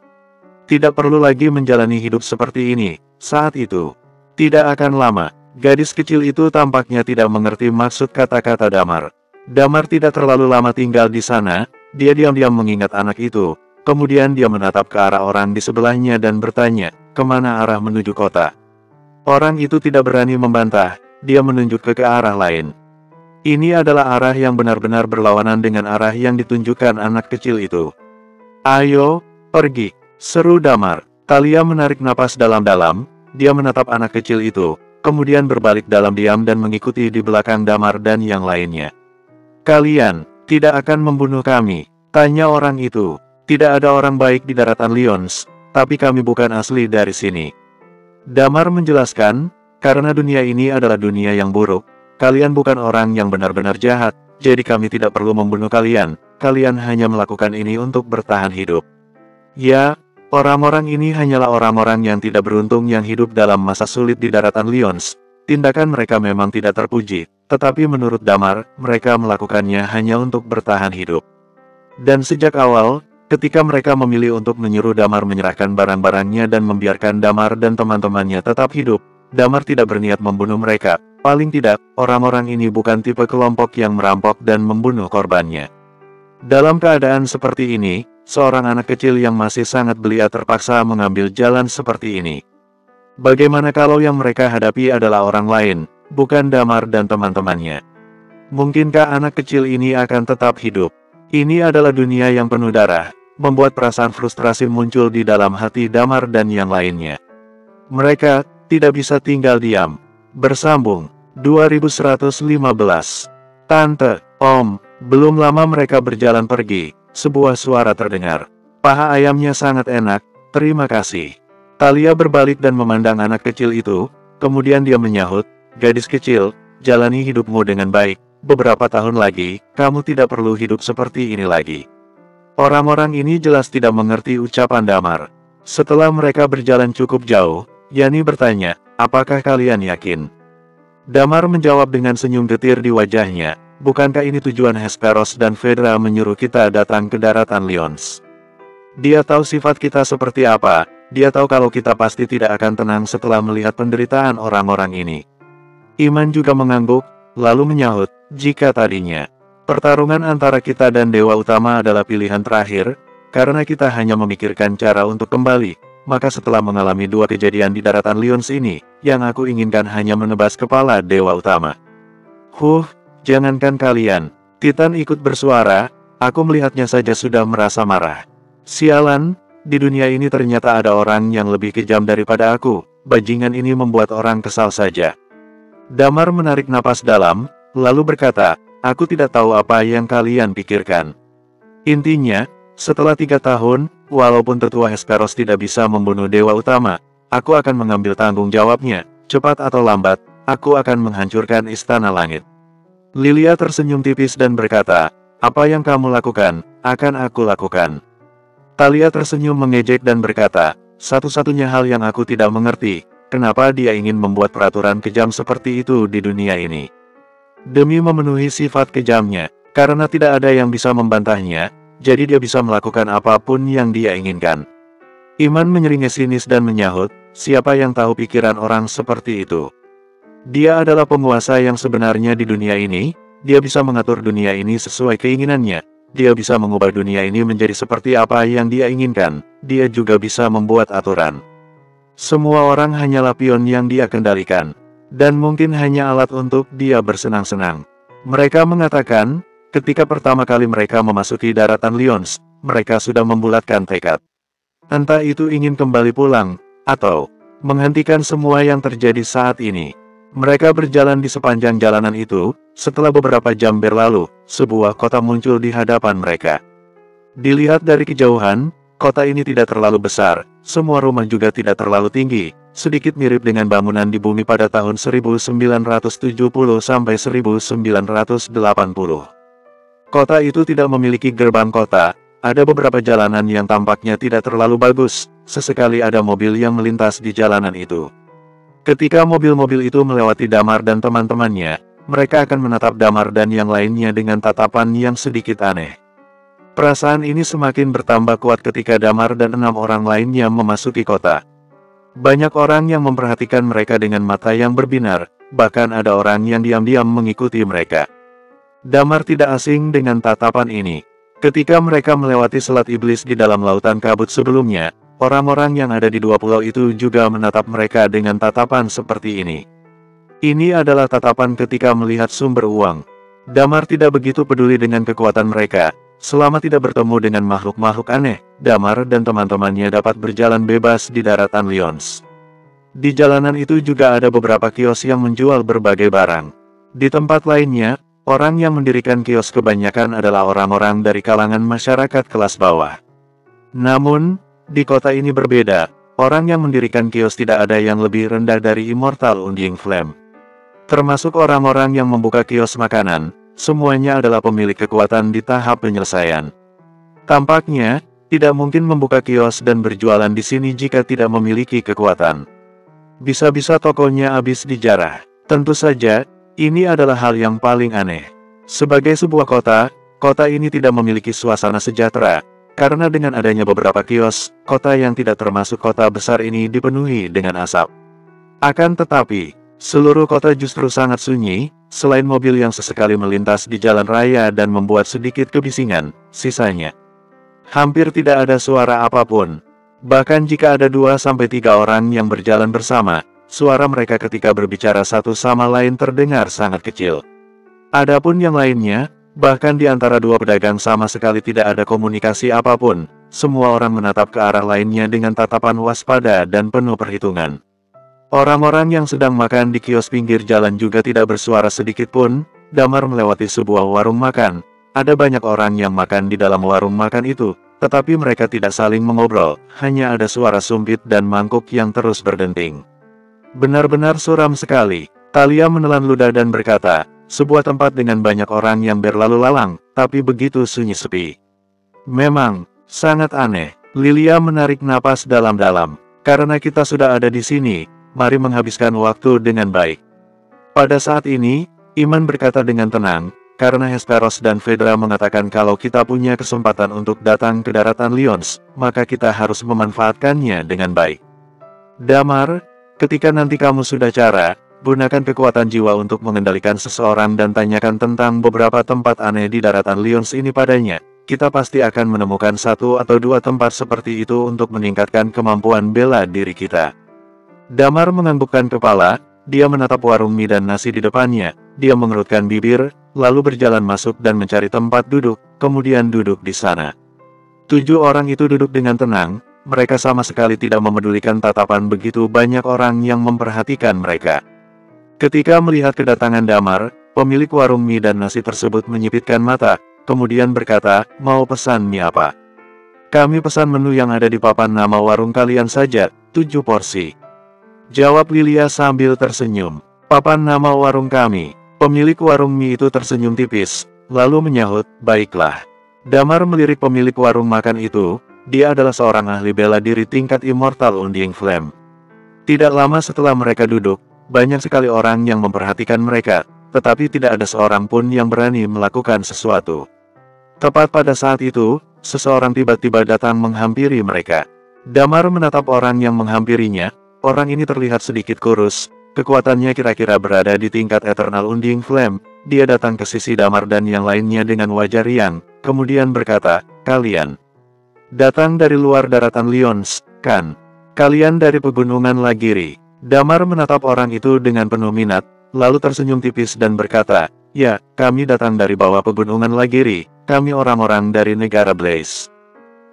tidak perlu lagi menjalani hidup seperti ini. Saat itu, tidak akan lama, gadis kecil itu tampaknya tidak mengerti maksud kata-kata Damar. Damar tidak terlalu lama tinggal di sana, dia diam-diam mengingat anak itu. Kemudian dia menatap ke arah orang di sebelahnya dan bertanya, kemana arah menuju kota? Orang itu tidak berani membantah, dia menunjuk ke arah lain. Ini adalah arah yang benar-benar berlawanan dengan arah yang ditunjukkan anak kecil itu. Ayo, pergi, seru Damar. Talia menarik napas dalam-dalam, dia menatap anak kecil itu, kemudian berbalik dalam diam dan mengikuti di belakang Damar dan yang lainnya. Kalian tidak akan membunuh kami? Tanya orang itu. Tidak ada orang baik di daratan Lions, tapi kami bukan asli dari sini. Damar menjelaskan, karena dunia ini adalah dunia yang buruk, kalian bukan orang yang benar-benar jahat, jadi kami tidak perlu membunuh kalian, kalian hanya melakukan ini untuk bertahan hidup. Ya, orang-orang ini hanyalah orang-orang yang tidak beruntung yang hidup dalam masa sulit di daratan Lions. Tindakan mereka memang tidak terpuji, tetapi menurut Damar, mereka melakukannya hanya untuk bertahan hidup. Dan sejak awal, ketika mereka memilih untuk menyuruh Damar menyerahkan barang-barangnya dan membiarkan Damar dan teman-temannya tetap hidup, Damar tidak berniat membunuh mereka. Paling tidak, orang-orang ini bukan tipe kelompok yang merampok dan membunuh korbannya. Dalam keadaan seperti ini, seorang anak kecil yang masih sangat belia terpaksa mengambil jalan seperti ini. Bagaimana kalau yang mereka hadapi adalah orang lain, bukan Damar dan teman-temannya? Mungkinkah anak kecil ini akan tetap hidup? Ini adalah dunia yang penuh darah, membuat perasaan frustrasi muncul di dalam hati Damar dan yang lainnya. Mereka tidak bisa tinggal diam. Bersambung 2115. Tante, Om, belum lama mereka berjalan pergi, sebuah suara terdengar. Paha ayamnya sangat enak, terima kasih. Talia berbalik dan memandang anak kecil itu, kemudian dia menyahut, gadis kecil, jalani hidupmu dengan baik. Beberapa tahun lagi, kamu tidak perlu hidup seperti ini lagi. Orang-orang ini jelas tidak mengerti ucapan Damar. Setelah mereka berjalan cukup jauh, Yani bertanya, apakah kalian yakin? Damar menjawab dengan senyum getir di wajahnya, bukankah ini tujuan Hesperos dan Fedra menyuruh kita datang ke daratan Lions? Dia tahu sifat kita seperti apa, dia tahu kalau kita pasti tidak akan tenang setelah melihat penderitaan orang-orang ini. Iman juga mengangguk, lalu menyahut, jika tadinya pertarungan antara kita dan Dewa Utama adalah pilihan terakhir, karena kita hanya memikirkan cara untuk kembali, maka setelah mengalami dua kejadian di daratan Lions ini, yang aku inginkan hanya menebas kepala Dewa Utama. Jangankan kalian, Titan ikut bersuara, aku melihatnya saja sudah merasa marah. Sialan, di dunia ini ternyata ada orang yang lebih kejam daripada aku, bajingan ini membuat orang kesal saja. Damar menarik napas dalam, lalu berkata, aku tidak tahu apa yang kalian pikirkan. Intinya, setelah 3 tahun, walaupun tetua Hesperos tidak bisa membunuh Dewa Utama, aku akan mengambil tanggung jawabnya, cepat atau lambat, aku akan menghancurkan Istana Langit. Lilia tersenyum tipis dan berkata, apa yang kamu lakukan, akan aku lakukan. Talia tersenyum mengejek dan berkata, satu-satunya hal yang aku tidak mengerti, kenapa dia ingin membuat peraturan kejam seperti itu di dunia ini. Demi memenuhi sifat kejamnya, karena tidak ada yang bisa membantahnya, jadi dia bisa melakukan apapun yang dia inginkan. Iman menyeringai sinis dan menyahut, siapa yang tahu pikiran orang seperti itu? Dia adalah penguasa yang sebenarnya di dunia ini, dia bisa mengatur dunia ini sesuai keinginannya. Dia bisa mengubah dunia ini menjadi seperti apa yang dia inginkan. Dia juga bisa membuat aturan. Semua orang hanyalah pion yang dia kendalikan. Dan mungkin hanya alat untuk dia bersenang-senang. Mereka mengatakan, ketika pertama kali mereka memasuki daratan Lyons, mereka sudah membulatkan tekad. Entah itu ingin kembali pulang, atau menghentikan semua yang terjadi saat ini. Mereka berjalan di sepanjang jalanan itu. Setelah beberapa jam berlalu, sebuah kota muncul di hadapan mereka. Dilihat dari kejauhan, kota ini tidak terlalu besar, semua rumah juga tidak terlalu tinggi, sedikit mirip dengan bangunan di bumi pada tahun 1970 sampai 1980. Kota itu tidak memiliki gerbang kota, ada beberapa jalanan yang tampaknya tidak terlalu bagus, sesekali ada mobil yang melintas di jalanan itu. Ketika mobil-mobil itu melewati Damar dan teman-temannya, mereka akan menatap Damar dan yang lainnya dengan tatapan yang sedikit aneh. Perasaan ini semakin bertambah kuat ketika Damar dan 6 orang lainnya memasuki kota. Banyak orang yang memperhatikan mereka dengan mata yang berbinar, bahkan ada orang yang diam-diam mengikuti mereka. Damar tidak asing dengan tatapan ini. Ketika mereka melewati Selat Iblis di dalam lautan kabut sebelumnya, orang-orang yang ada di dua pulau itu juga menatap mereka dengan tatapan seperti ini. Ini adalah tatapan ketika melihat sumber uang. Damar tidak begitu peduli dengan kekuatan mereka. Selama tidak bertemu dengan makhluk-makhluk aneh, Damar dan teman-temannya dapat berjalan bebas di daratan Lyons. Di jalanan itu juga ada beberapa kios yang menjual berbagai barang. Di tempat lainnya, orang yang mendirikan kios kebanyakan adalah orang-orang dari kalangan masyarakat kelas bawah. Namun, di kota ini berbeda, orang yang mendirikan kios tidak ada yang lebih rendah dari Immortal Undying Flame. Termasuk orang-orang yang membuka kios makanan. Semuanya adalah pemilik kekuatan di tahap penyelesaian. Tampaknya, tidak mungkin membuka kios dan berjualan di sini jika tidak memiliki kekuatan. Bisa-bisa tokonya habis dijarah. Tentu saja, ini adalah hal yang paling aneh. Sebagai sebuah kota, kota ini tidak memiliki suasana sejahtera, karena dengan adanya beberapa kios, kota yang tidak termasuk kota besar ini dipenuhi dengan asap. Akan tetapi, seluruh kota justru sangat sunyi. Selain mobil yang sesekali melintas di jalan raya dan membuat sedikit kebisingan, sisanya hampir tidak ada suara apapun. Bahkan jika ada 2-3 orang yang berjalan bersama, suara mereka ketika berbicara satu sama lain terdengar sangat kecil. Adapun yang lainnya, bahkan di antara dua pedagang sama sekali tidak ada komunikasi apapun. Semua orang menatap ke arah lainnya dengan tatapan waspada dan penuh perhitungan. Orang-orang yang sedang makan di kios pinggir jalan juga tidak bersuara sedikit pun. Damar melewati sebuah warung makan. Ada banyak orang yang makan di dalam warung makan itu, tetapi mereka tidak saling mengobrol, hanya ada suara sumpit dan mangkuk yang terus berdenting. Benar-benar suram sekali. Talia menelan ludah dan berkata, sebuah tempat dengan banyak orang yang berlalu lalang, tapi begitu sunyi sepi. Memang, sangat aneh. Lilia menarik napas dalam-dalam. Karena kita sudah ada di sini, mari menghabiskan waktu dengan baik. Pada saat ini, Iman berkata dengan tenang, karena Hesperos dan Phaedra mengatakan kalau kita punya kesempatan untuk datang ke daratan Lyons, maka kita harus memanfaatkannya dengan baik. Damar, ketika nanti kamu sudah cara, gunakan kekuatan jiwa untuk mengendalikan seseorang dan tanyakan tentang beberapa tempat aneh di daratan Lyons ini padanya. Kita pasti akan menemukan 1 atau 2 tempat seperti itu untuk meningkatkan kemampuan bela diri kita. Damar menganggukkan kepala, dia menatap warung mie dan nasi di depannya, dia mengerutkan bibir, lalu berjalan masuk dan mencari tempat duduk, kemudian duduk di sana. 7 orang itu duduk dengan tenang, mereka sama sekali tidak memedulikan tatapan begitu banyak orang yang memperhatikan mereka. Ketika melihat kedatangan Damar, pemilik warung mie dan nasi tersebut menyipitkan mata, kemudian berkata, mau pesan mie apa? Kami pesan menu yang ada di papan nama warung kalian saja, 7 porsi. Jawab Lilia sambil tersenyum. Papan nama warung kami. Pemilik warung mie itu tersenyum tipis, lalu menyahut, baiklah. Damar melirik pemilik warung makan itu, dia adalah seorang ahli bela diri tingkat Immortal Undying Flame. Tidak lama setelah mereka duduk, banyak sekali orang yang memperhatikan mereka, tetapi tidak ada seorang pun yang berani melakukan sesuatu. Tepat pada saat itu, seseorang tiba-tiba datang menghampiri mereka. Damar menatap orang yang menghampirinya. Orang ini terlihat sedikit kurus, kekuatannya kira-kira berada di tingkat Eternal Undying Flame, dia datang ke sisi Damar dan yang lainnya dengan wajah riang, kemudian berkata, "Kalian datang dari luar daratan Lyons, kan? Kalian dari pegunungan Lagiri." Damar menatap orang itu dengan penuh minat, lalu tersenyum tipis dan berkata, "Ya, kami datang dari bawah pegunungan Lagiri, kami orang-orang dari negara Blaze."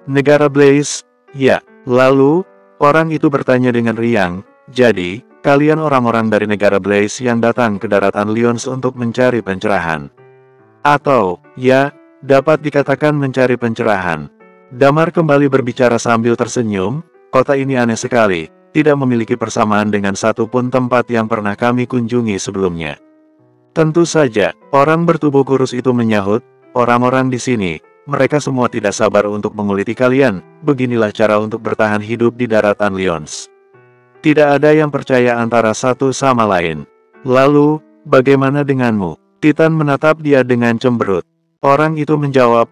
"Negara Blaze?" "Ya." Lalu, orang itu bertanya dengan riang, "Jadi, kalian orang-orang dari negara Blaze yang datang ke daratan Lyons untuk mencari pencerahan?" "Atau, ya, dapat dikatakan mencari pencerahan." Damar kembali berbicara sambil tersenyum, "Kota ini aneh sekali, tidak memiliki persamaan dengan satupun tempat yang pernah kami kunjungi sebelumnya." "Tentu saja," orang bertubuh kurus itu menyahut, "orang-orang di sini, mereka semua tidak sabar untuk menguliti kalian. Beginilah cara untuk bertahan hidup di daratan Lyons. Tidak ada yang percaya antara satu sama lain." "Lalu, bagaimana denganmu?" Titan menatap dia dengan cemberut. Orang itu menjawab,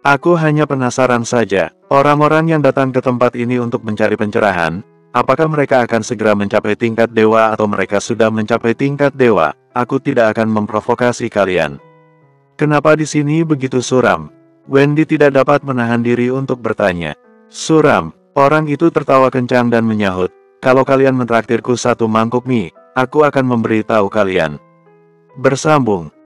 Aku hanya penasaran saja, orang-orang yang datang ke tempat ini untuk mencari pencerahan, apakah mereka akan segera mencapai tingkat dewa atau mereka sudah mencapai tingkat dewa? Aku tidak akan memprovokasi kalian." "Kenapa di sini begitu suram?" Wendy tidak dapat menahan diri untuk bertanya. "Suram?" Orang itu tertawa kencang dan menyahut, "Kalau kalian mentraktirku satu mangkuk mie, aku akan memberitahu kalian." Bersambung.